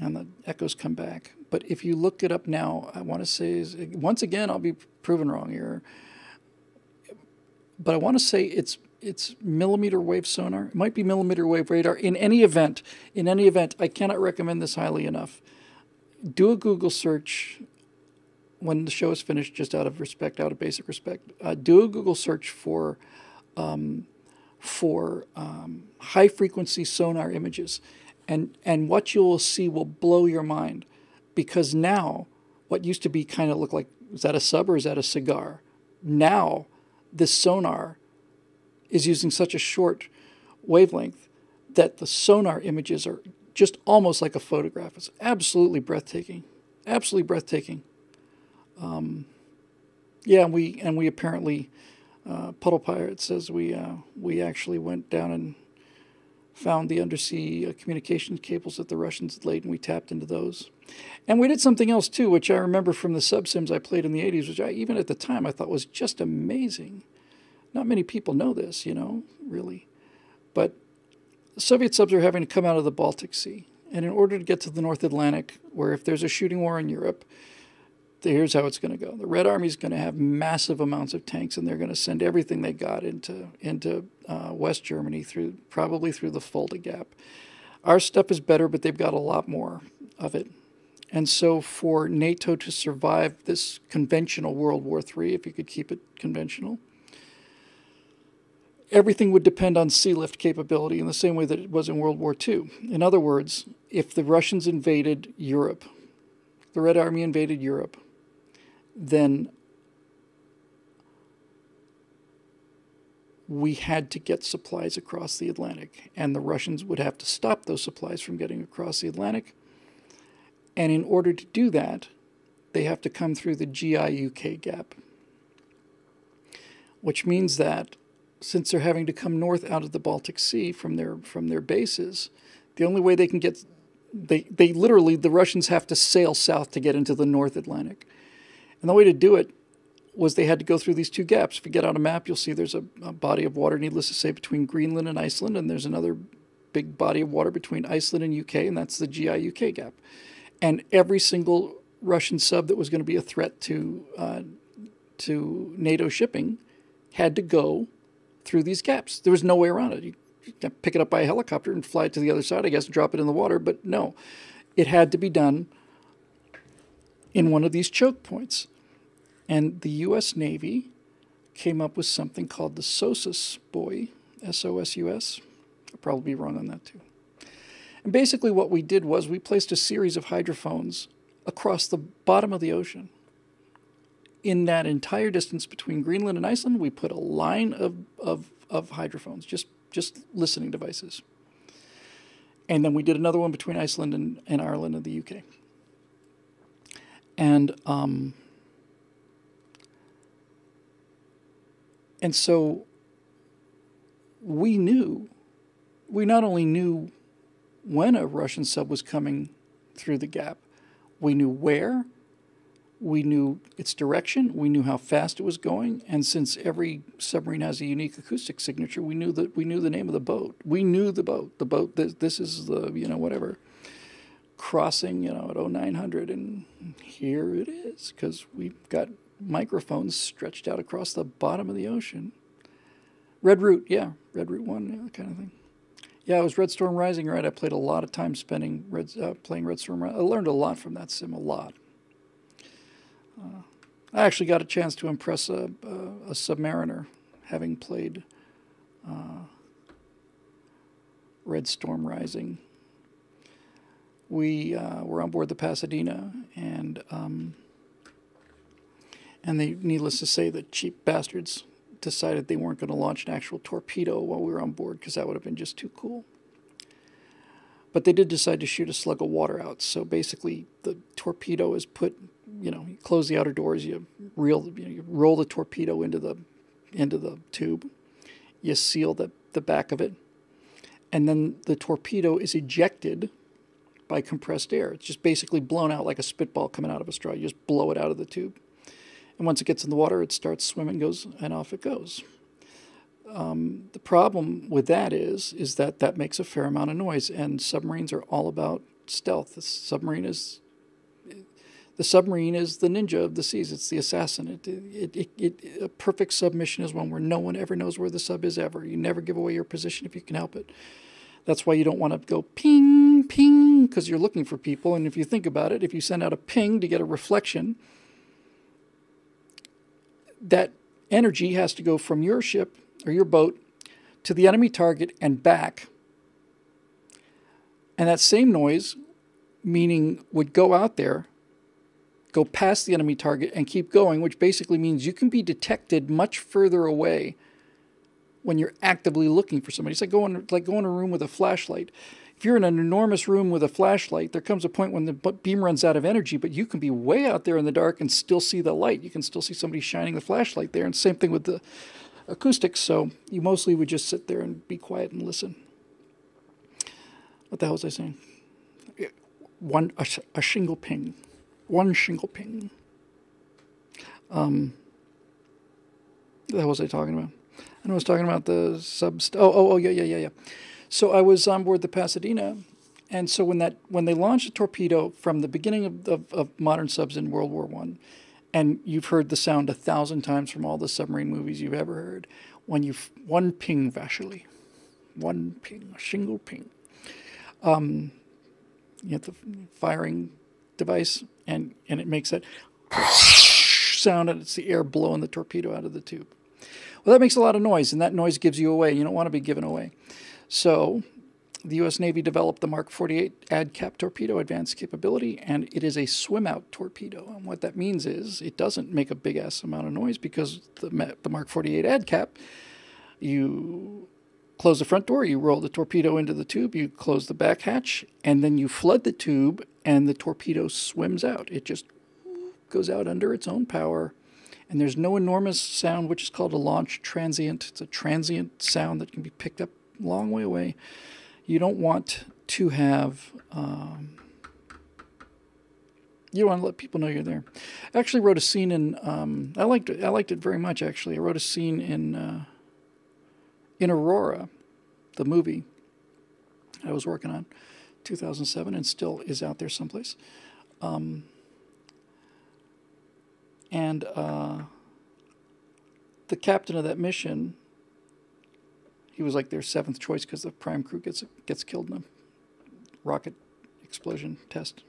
Speaker 1: and the echoes come back. But if you look it up now, I want to say, once again, I'll be proven wrong here, but I want to say it's millimeter wave sonar. It might be millimeter wave radar. In any event, I cannot recommend this highly enough. Do a Google search when the show is finished, just out of basic respect. Do a Google search for high frequency sonar images, and what you will see will blow your mind, because now what used to be kind of look like, is that a sub or is that a cigar? Now this sonar is using such a short wavelength that the sonar images are just almost like a photograph. It's absolutely breathtaking. Absolutely breathtaking. And we apparently, Puddle Pirate says we actually went down and found the undersea communications cables that the Russians had laid, and we tapped into those. And we did something else too, which I remember from the sub-sims I played in the 80s, which even at the time I thought was just amazing. Not many people know this, really. But Soviet subs are having to come out of the Baltic Sea. And in order to get to the North Atlantic, where if there's a shooting war in Europe, here's how it's going to go. The Red Army is going to have massive amounts of tanks, and they're going to send everything they got into West Germany, probably through the Fulda Gap. Our stuff is better, but they've got a lot more of it. And so for NATO to survive this conventional World War III, if you could keep it conventional, everything would depend on sea lift capability in the same way that it was in World War II. In other words, if the Russians invaded Europe, the Red Army invaded Europe, then we had to get supplies across the Atlantic, and the Russians would have to stop those supplies from getting across the Atlantic. And in order to do that, they have to come through the GI-UK gap, which means that since they're having to come north out of the Baltic Sea from their bases, the only way they can get, they literally, the Russians have to sail south to get into the North Atlantic. And the way to do it was they had to go through these two gaps. If you get on a map, you'll see there's a body of water, needless to say, between Greenland and Iceland, and there's another big body of water between Iceland and UK, and that's the GI-UK gap. And every single Russian sub that was going to be a threat to NATO shipping had to go through these gaps. There was no way around it. You could pick it up by a helicopter and fly it to the other side, I guess, and drop it in the water, but no. It had to be done in one of these choke points. And the U.S. Navy came up with something called the SOSUS buoy, S-O-S-U-S. I'll probably be wrong on that too. And basically what we did was we placed a series of hydrophones across the bottom of the ocean in that entire distance between Greenland and Iceland, we put a line of hydrophones, just listening devices. And then we did another one between Iceland and Ireland and the UK. And so we not only knew when a Russian sub was coming through the gap, we knew where, we knew its direction, we knew how fast it was going, and since every submarine has a unique acoustic signature, we knew the name of the boat. We knew the boat. The boat, this is the, whatever, crossing, at 0900, and here it is, because we've got microphones stretched out across the bottom of the ocean. Red Route 1, that kind of thing. Yeah, it was Red Storm Rising, right? I played a lot of time playing Red Storm Rising. I learned a lot from that sim, a lot. I actually got a chance to impress a submariner, having played Red Storm Rising. We were on board the Pasadena, and they, needless to say, the cheap bastards decided they weren't going to launch an actual torpedo while we were on board, because that would have been just too cool. But they did decide to shoot a slug of water out. So basically, the torpedo is put, you close the outer doors, you roll the torpedo into the tube, you seal the back of it, and then the torpedo is ejected by compressed air. It's just basically blown out like a spitball coming out of a straw. You just blow it out of the tube. And once it gets in the water, it starts swimming, and off it goes. The problem with that is that makes a fair amount of noise, and submarines are all about stealth. The submarine is the ninja of the seas. It's the assassin. A perfect submission is one where no one ever knows where the sub is ever. You never give away your position if you can help it. That's why you don't want to go ping, ping, because you're looking for people. And if you think about it, if you send out a ping to get a reflection, that energy has to go from your ship or your boat to the enemy target and back. And that same noise, meaning would go out there, go past the enemy target and keep going, which basically means you can be detected much further away when you're actively looking for somebody. It's like going to a room with a flashlight. If you're in an enormous room with a flashlight, there comes a point when the beam runs out of energy, but you can be way out there in the dark and still see the light. You can still see somebody shining the flashlight there. And same thing with the acoustics. So you mostly would just sit there and be quiet and listen. What the hell was I saying? A shingle ping. One shingle ping. What the hell was I talking about? I was talking about the yeah. So I was on board the Pasadena, and so when they launched a torpedo from the beginning of modern subs in World War I, and you've heard the sound 1,000 times from all the submarine movies you've ever heard, one ping, Vasily, one ping, a shingle ping. You have the firing device, and it makes that sound, and it's the air blowing the torpedo out of the tube. Well, that makes a lot of noise, and that noise gives you away. You don't want to be given away. So the U.S. Navy developed the Mark 48 ad-cap torpedo advanced capability, and it is a swim-out torpedo. And what that means is it doesn't make a big-ass amount of noise because the Mark 48 ad-cap, you close the front door, you roll the torpedo into the tube, you close the back hatch, and then you flood the tube, and the torpedo swims out. It just goes out under its own power, and there's no enormous sound, which is called a launch transient. It's a transient sound that can be picked up a long way away. You don't want to have, you don't want to let people know you're there. I actually wrote a scene in, I liked it very much, actually. I wrote a scene in Aurora, the movie I was working on, 2007, and still is out there someplace. And the captain of that mission, he was like their seventh choice because the prime crew gets killed in a rocket explosion test.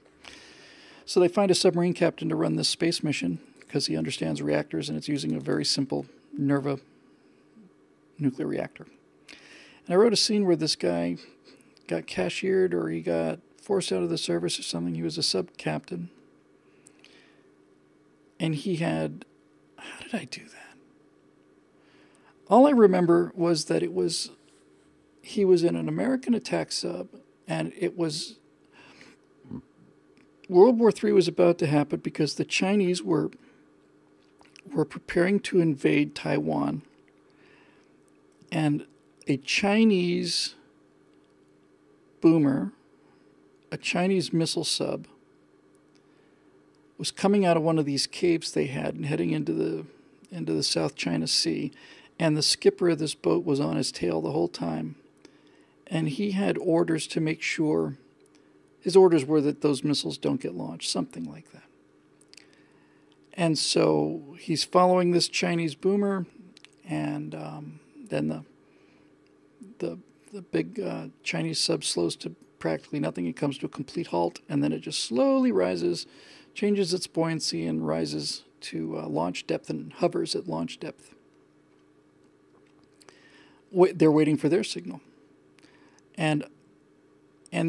Speaker 1: So they find a submarine captain to run this space mission because he understands reactors, and it's using a very simple Nerva nuclear reactor. And I wrote a scene where this guy got cashiered, or he got forced out of the service or something. He was a sub captain, and he had how did I do that? All I remember was that he was in an American attack sub, and it was World War III was about to happen because the Chinese were preparing to invade Taiwan, and a Chinese boomer, a Chinese missile sub, was coming out of one of these caves they had and heading into the South China Sea, and the skipper of this boat was on his tail the whole time, and he had orders to make sure. His orders were that those missiles don't get launched, something like that. And so he's following this Chinese boomer, and then the big Chinese sub slows to practically nothing. It comes to a complete halt, and then it just slowly rises, changes its buoyancy, and rises to launch depth and hovers at launch depth. They're waiting for their signal. And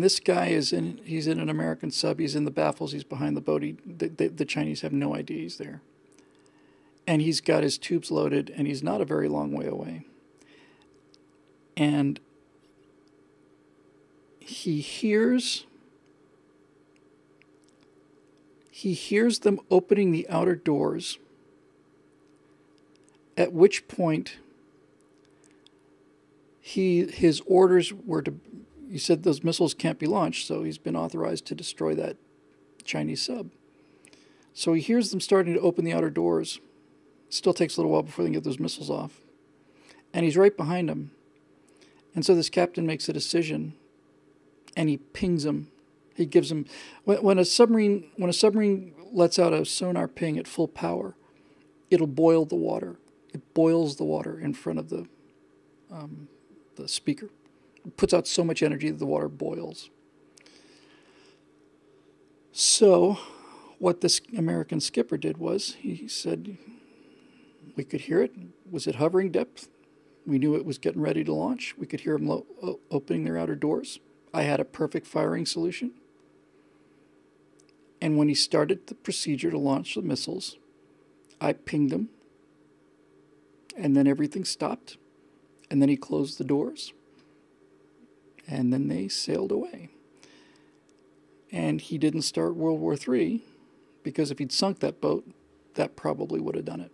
Speaker 1: this guy he's in an American sub, he's in the baffles, he's behind the boat, the Chinese have no idea he's there. And he's got his tubes loaded, and he's not a very long way away. And he hears them opening the outer doors, at which point his orders were to, he said those missiles can't be launched, so he's been authorized to destroy that Chinese sub. So he hears them starting to open the outer doors. Still takes a little while before they get those missiles off. And he's right behind them. And so this captain makes a decision, and he pings him. He gives him, when a submarine lets out a sonar ping at full power, it'll boil the water. It boils the water in front of the speaker. It puts out so much energy that the water boils. So what this American skipper did was he said, we could hear it. Was it hovering depth? We knew it was getting ready to launch. We could hear them opening their outer doors. I had a perfect firing solution. And when he started the procedure to launch the missiles, I pinged him. And then everything stopped. And then he closed the doors. And then they sailed away. And he didn't start World War III, because if he'd sunk that boat, that probably would have done it.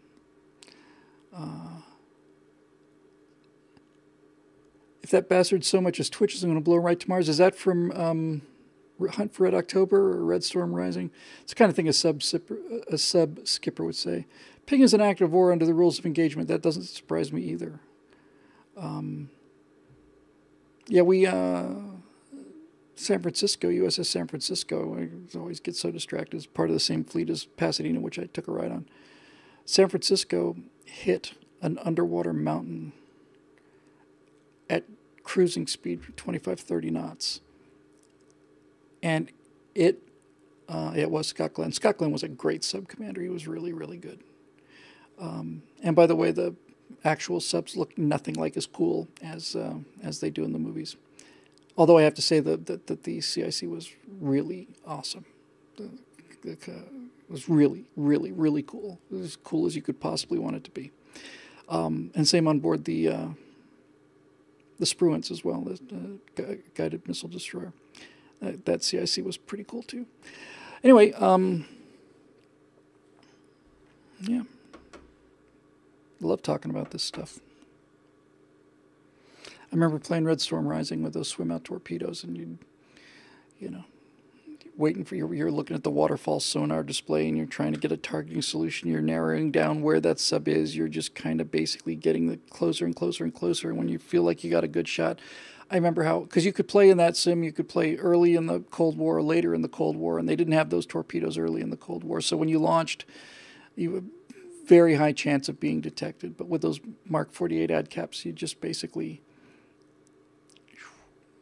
Speaker 1: If that bastard so much as twitches, I'm going to blow right to Mars. Is that from Hunt for Red October or Red Storm Rising? It's the kind of thing a sub skipper would say. Ping is an act of war under the rules of engagement. That doesn't surprise me either. Yeah, we, San Francisco, USS San Francisco, I always get so distracted. It's part of the same fleet as Pasadena, which I took a ride on. San Francisco hit an underwater mountain at cruising speed, 25, 30 knots. And it was Scott Glenn. Scott Glenn was a great sub commander. He was really, really good. And by the way, the actual subs look nothing like as cool as they do in the movies. Although I have to say that the CIC was really awesome. It was really, really, really cool. It was as cool as you could possibly want it to be. And same on board the Spruance as well, the guided missile destroyer. That CIC was pretty cool too. Anyway, yeah. I love talking about this stuff. I remember playing Red Storm Rising with those swim-out torpedoes, and waiting for you're looking at the waterfall sonar display, and you're trying to get a targeting solution. You're narrowing down where that sub is. You're just kind of basically getting the closer and closer and closer. And when you feel like you got a good shot, I remember how, because you could play in that sim, you could play early in the Cold War or later in the Cold War, and they didn't have those torpedoes early in the Cold War. So when you launched, you had a very high chance of being detected. But with those Mark 48 ad caps, you just basically,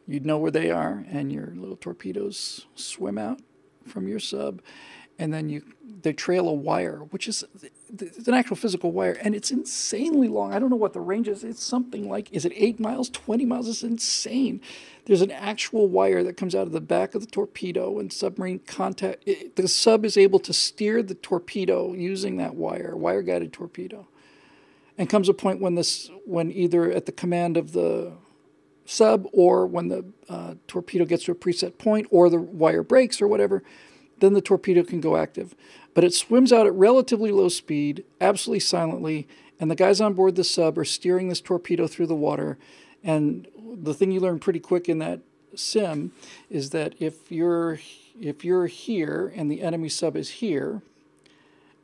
Speaker 1: you'd know where they are, and your little torpedoes swim out from your sub, and then they trail a wire, which is it's an actual physical wire, and it's insanely long. I don't know what the range is. It's something like, is it 8 miles, 20 miles? It's insane. There's an actual wire that comes out of the back of the torpedo, and submarine contact. The sub is able to steer the torpedo using that wire-guided torpedo. And comes a point when either at the command of the sub, or when the torpedo gets to a preset point, or the wire breaks or whatever, then the torpedo can go active. But it swims out at relatively low speed, absolutely silently, and the guys on board the sub are steering this torpedo through the water. And the thing you learn pretty quick in that sim is that if you're here and the enemy sub is here,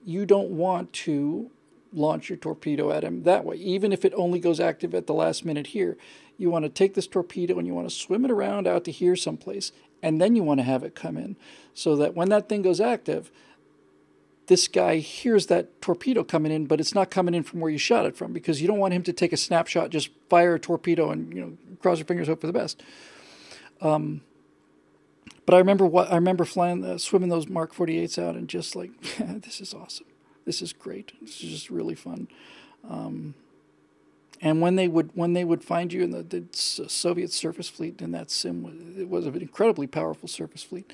Speaker 1: you don't want to launch your torpedo at him that way, even if it only goes active at the last minute here. You want to take this torpedo and you want to swim it around out to here someplace, and then you want to have it come in, so that when that thing goes active, this guy hears that torpedo coming in, but it's not coming in from where you shot it from, because you don't want him to take a snapshot, just fire a torpedo, and cross your fingers, hope for the best. But I remember swimming those Mark 48s out, and just like, this is awesome. This is great. This is just really fun. And when they would find you in the Soviet surface fleet in that sim, it was an incredibly powerful surface fleet.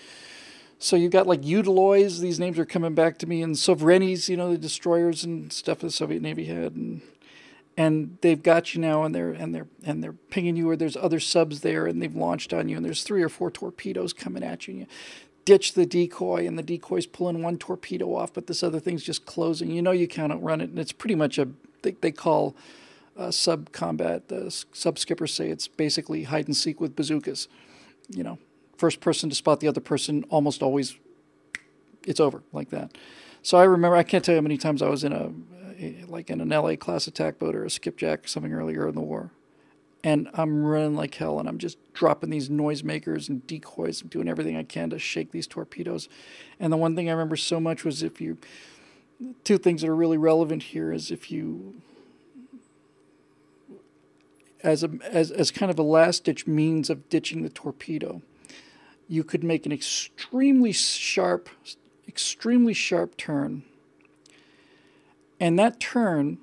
Speaker 1: So you've got like Utiloys, these names are coming back to me, and Sovrenis, the destroyers and stuff the Soviet Navy had, and they've got you now, and they're pinging you, or there's other subs there, and they've launched on you, and there's 3 or 4 torpedoes coming at you. And you ditch the decoy, and the decoy's pulling one torpedo off, but this other thing's just closing. You can't outrun it, and it's pretty much they call sub combat. The sub skippers say it's basically hide and seek with bazookas. First person to spot the other person, almost always it's over like that. So I remember, I can't tell you how many times I was in an LA class attack boat or a skipjack or something earlier in the war, and I'm running like hell, and I'm just dropping these noisemakers and decoys and doing everything I can to shake these torpedoes. And the one thing I remember so much was two things that are really relevant here is as kind of a last-ditch means of ditching the torpedo, you could make an extremely sharp turn. And that turn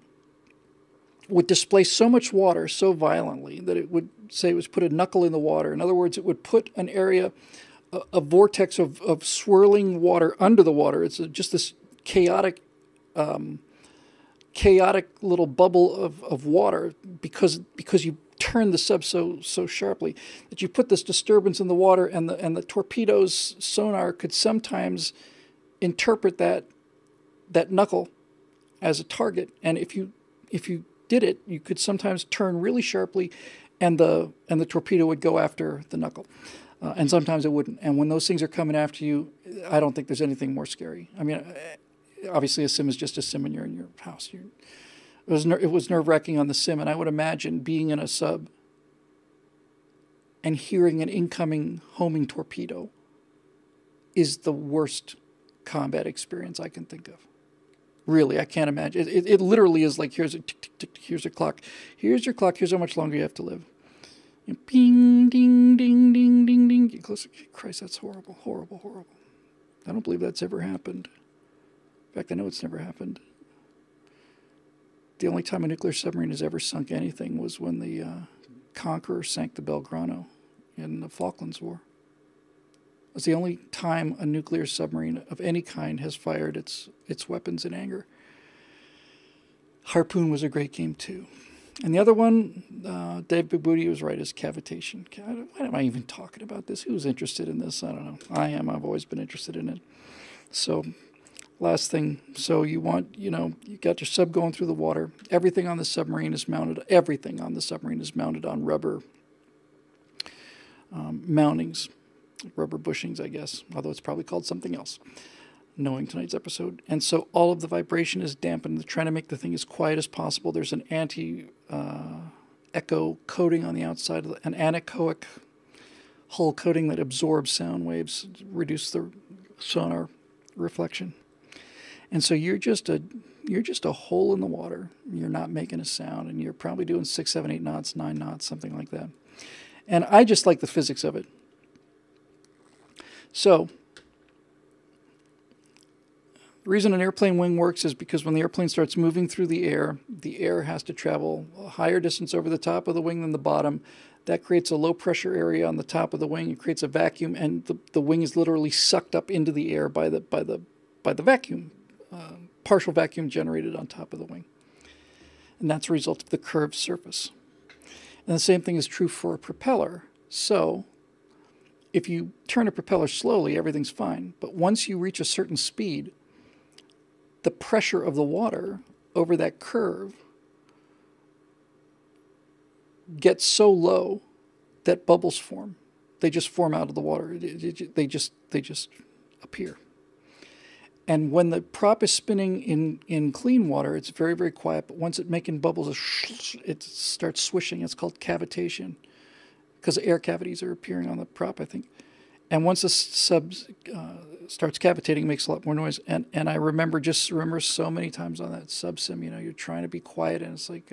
Speaker 1: would displace so much water so violently that it would say it was put a knuckle in the water. In other words, it would put an area, a vortex of swirling water under the water. It's just this chaotic little bubble of water because you turn the sub so sharply that you put this disturbance in the water, and the torpedo's sonar could sometimes interpret that knuckle as a target. And if you did it, you could sometimes turn really sharply, and the torpedo would go after the knuckle, and sometimes it wouldn't. And when those things are coming after you, I don't think there's anything more scary. I mean, obviously a sim is just a sim, and you're in your house. It was nerve-wracking on the sim, and I would imagine being in a sub and hearing an incoming homing torpedo is the worst combat experience I can think of. Really, I can't imagine. It literally is like, here's a tick, tick, tick, here's a clock. Here's your clock, here's how much longer you have to live. Ping, ding, ding, ding, ding, ding. Get closer. Christ, that's horrible, horrible, horrible. I don't believe that's ever happened. In fact, I know it's never happened. The only time a nuclear submarine has ever sunk anything was when the Conqueror sank the Belgrano in the Falklands War. It was the only time a nuclear submarine of any kind has fired its weapons in anger. Harpoon was a great game too. And the other one, Dave Bigbuti was right, is cavitation. Why am I even talking about this? Who's interested in this? I don't know. I am. I've always been interested in it. So, last thing. So you got your sub going through the water. Everything on the submarine is mounted. Everything on the submarine is mounted on rubber mountings, rubber bushings, I guess. Although it's probably called something else, knowing tonight's episode. And so all of the vibration is dampened. They're trying to make the thing as quiet as possible. There's an echo coating on the outside, an anechoic hull coating that absorbs sound waves, reduce the sonar reflection. And so you're just a hole in the water. You're not making a sound, and you're probably doing 6, 7, 8 knots, 9 knots, something like that. And I just like the physics of it. So The reason an airplane wing works is because when the airplane starts moving through the air has to travel a higher distance over the top of the wing than the bottom. That creates a low pressure area on the top of the wing. It creates a vacuum, and the wing is literally sucked up into the air by the vacuum, partial vacuum generated on top of the wing. And that's a result of the curved surface. And the same thing is true for a propeller. So if you turn a propeller slowly, everything's fine. But once you reach a certain speed, the pressure of the water over that curve gets so low that bubbles form. They just form out of the water. They just appear. And when the prop is spinning in clean water, it's very, very quiet. But once it's making bubbles, it starts swishing. It's called cavitation, because air cavities are appearing on the prop, I think. And once the sub starts cavitating, it makes a lot more noise. And I remember so many times on that sub sim, you're trying to be quiet, and it's like,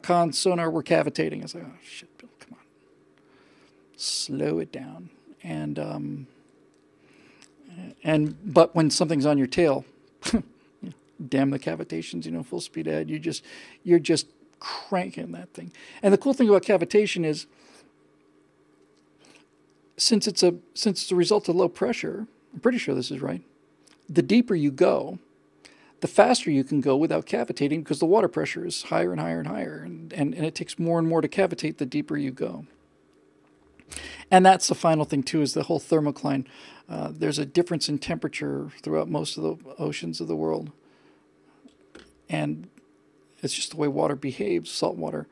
Speaker 1: con sonar, we're cavitating. It's like, oh shit, Bill, come on, slow it down. But when something's on your tail, damn the cavitations, full speed ahead. You're just cranking that thing. And the cool thing about cavitation is, since it's a result of low pressure, I'm pretty sure this is right, the deeper you go, the faster you can go without cavitating, because the water pressure is higher and higher and higher, and it takes more and more to cavitate the deeper you go. And that's the final thing, too, is the whole thermocline. There's a difference in temperature throughout most of the oceans of the world. And it's just the way water behaves, salt water.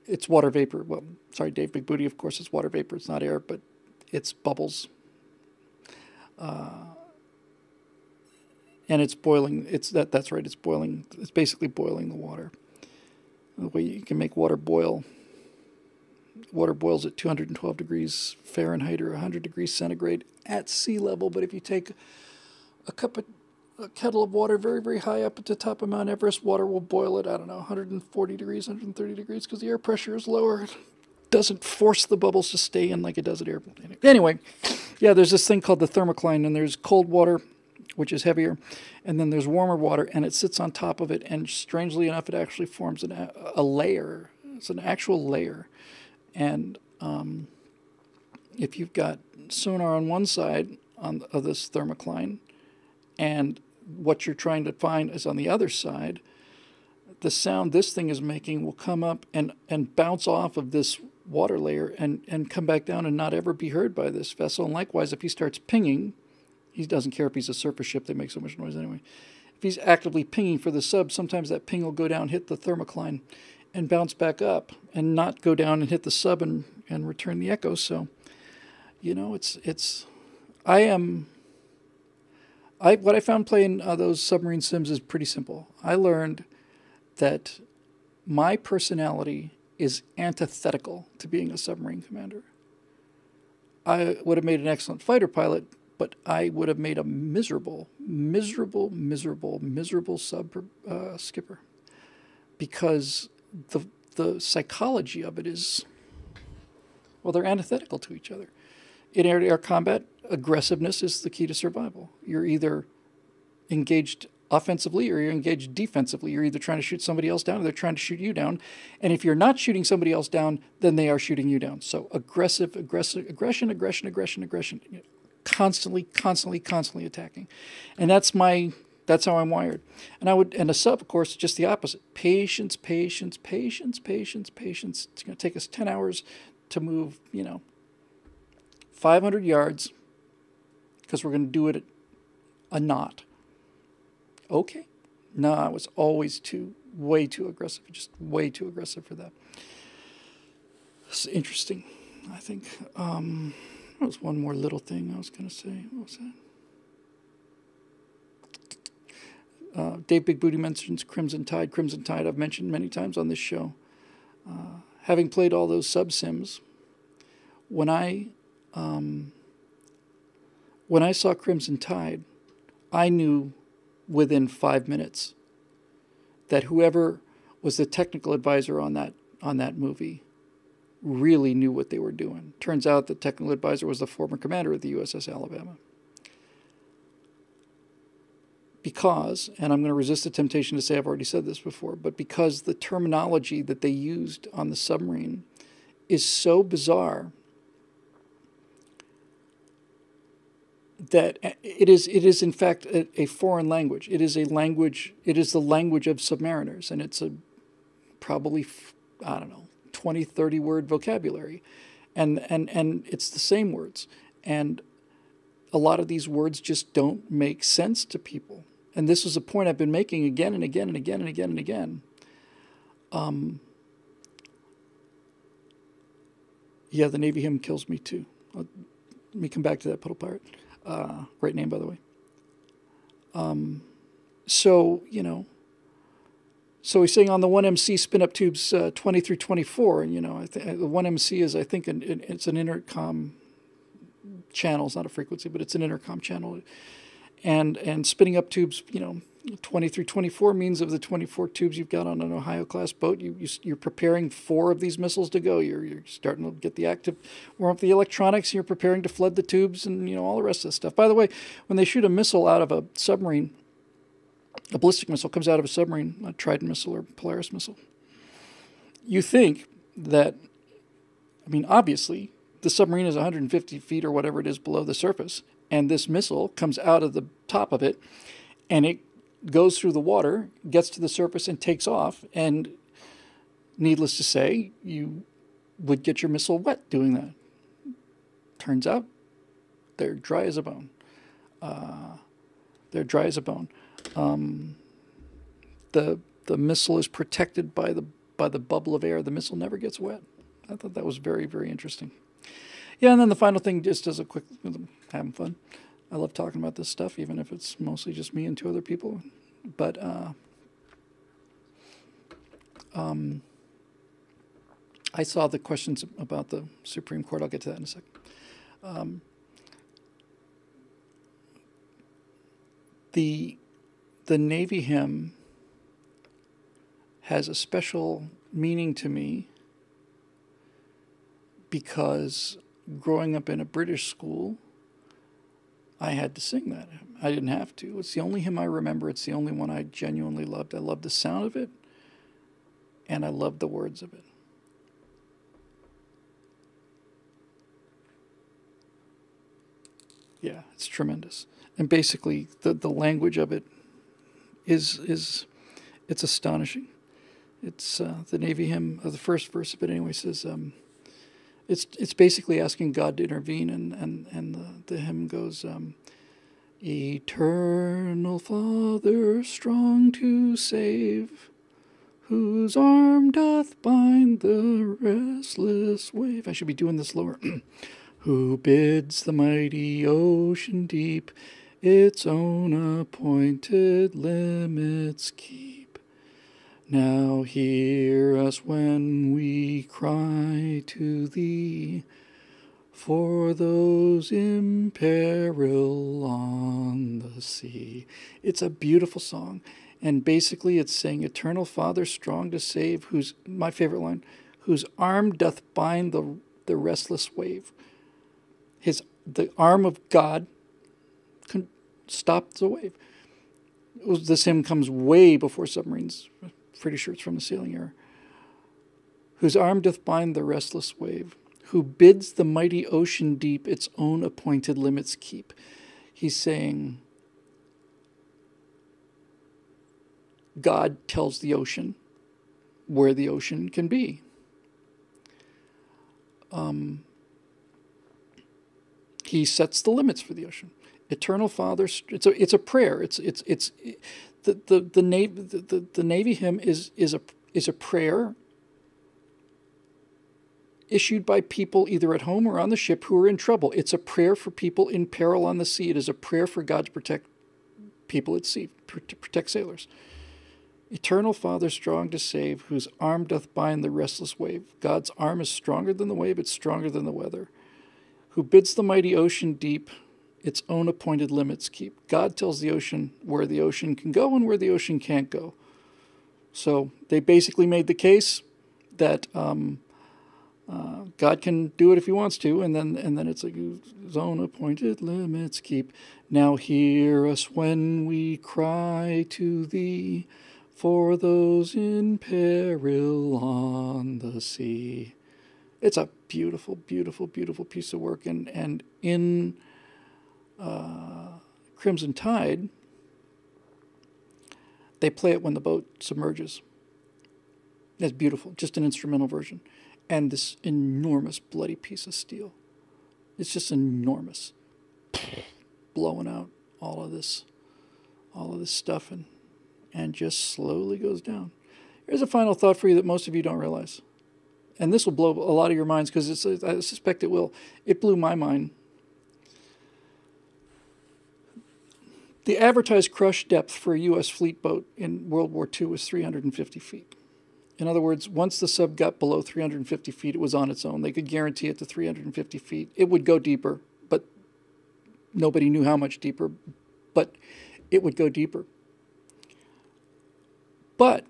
Speaker 1: It's water vapor. Well, sorry, Dave Big Booty, of course, it's water vapor. It's not air, but it's bubbles. And it's boiling. That's right, it's boiling. It's basically boiling the water. The way you can make water boil. Water boils at 212 degrees Fahrenheit or 100 degrees centigrade at sea level. But if you take a kettle of water very, very high up at the top of Mount Everest, water will boil at, 140 degrees, 130 degrees, because the air pressure is lower. It doesn't force the bubbles to stay in like it does at airplane. Anyway, yeah, there's this thing called the thermocline, and there's cold water, which is heavier, and then there's warmer water, and it sits on top of it, and strangely enough, it actually forms a layer. It's an actual layer. And if you've got sonar on one side of this thermocline, and what you're trying to find is on the other side, the sound this thing is making will come up and bounce off of this water layer and come back down and not ever be heard by this vessel. And likewise, if he starts pinging, he doesn't care if he's a surface ship, they make so much noise anyway. If he's actively pinging for the sub, sometimes that ping will go down, hit the thermocline, and bounce back up, and not go down and hit the sub and return the echo. So, what I found playing those submarine sims is pretty simple. I learned that my personality is antithetical to being a submarine commander. I would have made an excellent fighter pilot, but I would have made a miserable sub skipper, because the psychology of it is, well, they're antithetical to each other. In air combat, aggressiveness is the key to survival. You're either engaged offensively or you're engaged defensively. You're either trying to shoot somebody else down or they're trying to shoot you down. And if you're not shooting somebody else down, then they are shooting you down. So aggression. Constantly attacking. And that's how I'm wired. And a sub, of course, just the opposite. Patience. It's going to take us 10 hours to move, 500 yards, because we're going to do it at a knot. Okay. No, I was always way too aggressive. Just way too aggressive for that. It's interesting, I think. There was one more little thing I was going to say. What was that? Dave Big Booty mentions Crimson Tide. Crimson Tide I've mentioned many times on this show. Having played all those sub-sims, when I saw Crimson Tide, I knew within 5 minutes that whoever was the technical advisor on that movie really knew what they were doing. Turns out the technical advisor was the former commander of the USS Alabama. because, and I'm going to resist the temptation to say I've already said this before, but because the terminology that they used on the submarine is so bizarre that it is in fact a foreign language. It is a language. It is the language of submariners, and it's a probably, I don't know, 20, 30 word vocabulary, and it's the same words, and a lot of these words just don't make sense to people. And this is a point I've been making again and again and again and again and again. Yeah, the Navy hymn kills me too. Let me come back to that, Puddle Pirate. Great name, by the way. So he's saying on the 1MC spin-up tubes 20 through 24, and the 1MC is, I think, it's an intercom channel. It's not a frequency, but it's an intercom channel. And spinning up tubes, 20 through 24 means of the 24 tubes you've got on an Ohio-class boat, you're preparing 4 of these missiles to go. You're starting to get the active, warm up the electronics, you're preparing to flood the tubes, and, all the rest of the stuff. By the way, when they shoot a missile out of a submarine, a ballistic missile comes out of a submarine, a Trident missile or Polaris missile, you think that, obviously, the submarine is 150 feet or whatever it is below the surface, and this missile comes out of the top of it, and it goes through the water, gets to the surface, and takes off. And needless to say, you would get your missile wet doing that. Turns out, they're dry as a bone. The missile is protected by the bubble of air. The missile never gets wet. I thought that was very, very interesting. Yeah, and then the final thing, just as a quick, having fun. I love talking about this stuff, even if it's mostly just me and 2 other people. But I saw the questions about the Supreme Court. I'll get to that in a second. The Navy hymn has a special meaning to me because growing up in a British school, I had to sing that hymn. I didn't have to. It's the only hymn I remember. It's the only one I genuinely loved. I loved the sound of it, and I loved the words of it. Yeah, it's tremendous. And basically, the language of it is it's astonishing. It's the Navy hymn, the first verse of it anyway says, it's basically asking God to intervene, and the hymn goes, Eternal Father, strong to save, whose arm doth bind the restless wave. I should be doing this lower. Who bids the mighty ocean deep its own appointed limits keep. Now hear us when we cry to thee, for those in peril on the sea. It's a beautiful song. And basically it's saying, Eternal Father, strong to save, whose, my favorite line, whose arm doth bind the restless wave. The arm of God stopped the wave. This hymn comes way before submarines. Pretty sure it's from the sailing era. Whose arm doth bind the restless wave, who bids the mighty ocean deep its own appointed limits keep. He's saying, God tells the ocean where the ocean can be. He sets the limits for the ocean. Eternal Father, it's a prayer. The Navy hymn is a prayer issued by people either at home or on the ship who are in trouble. It's a prayer for people in peril on the sea. It is a prayer for God to protect people at sea, to protect sailors. Eternal Father, strong to save, whose arm doth bind the restless wave. God's arm is stronger than the wave, it's stronger than the weather. Who bids the mighty ocean deep its own appointed limits keep. God tells the ocean where the ocean can go and where the ocean can't go. So they basically made the case that God can do it if he wants to, and then it's like zone appointed limits keep. Now hear us when we cry to thee, for those in peril on the sea. It's a beautiful, beautiful, beautiful piece of work, and in Crimson Tide, they play it when the boat submerges. It's beautiful, just an instrumental version. And this enormous bloody piece of steel. It's just enormous. Blowing out all of this stuff and just slowly goes down. Here's a final thought for you that most of you don't realize. And this will blow a lot of your minds because I suspect it will. It blew my mind. The advertised crush depth for a U.S. fleet boat in World War II was 350 feet. In other words, once the sub got below 350 feet, it was on its own. They could guarantee it to 350 feet. It would go deeper, but nobody knew how much deeper, but it would go deeper. But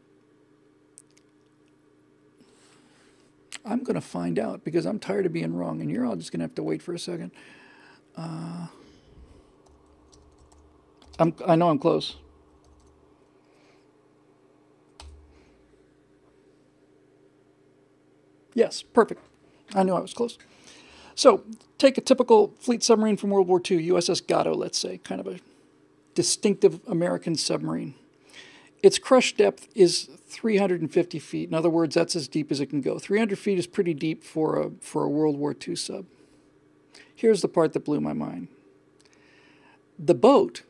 Speaker 1: I'm going to find out because I'm tired of being wrong, and you're all just going to have to wait for a second. I know I'm close. Yes, perfect. I knew I was close. So, take a typical fleet submarine from World War II, USS Gatto, let's say, kind of a distinctive American submarine. Its crush depth is 350 feet. In other words, that's as deep as it can go. 300 feet is pretty deep for a World War II sub. Here's the part that blew my mind. The boat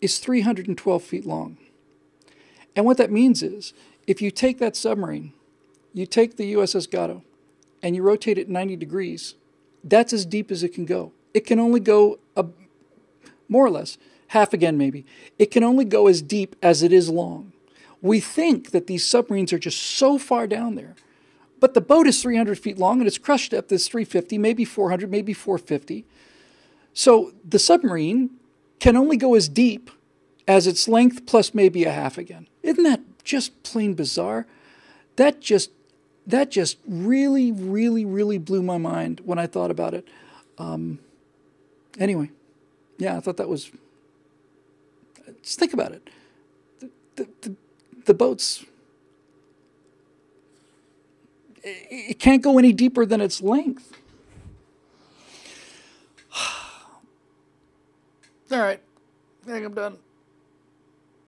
Speaker 1: is 312 feet long. And what that means is, if you take that submarine, you take the USS Gatto, and you rotate it 90 degrees, that's as deep as it can go. It can only go, more or less, half again maybe. It can only go as deep as it is long. We think that these submarines are just so far down there. But the boat is 300 feet long, and its crush depth is 350, maybe 400, maybe 450. So the submarine can only go as deep as its length plus maybe a half again. Isn't that just plain bizarre? That just really, really, really blew my mind when I thought about it. Anyway, yeah, I thought that was... Just think about it. The boat's... It can't go any deeper than its length. All right. I think I'm done.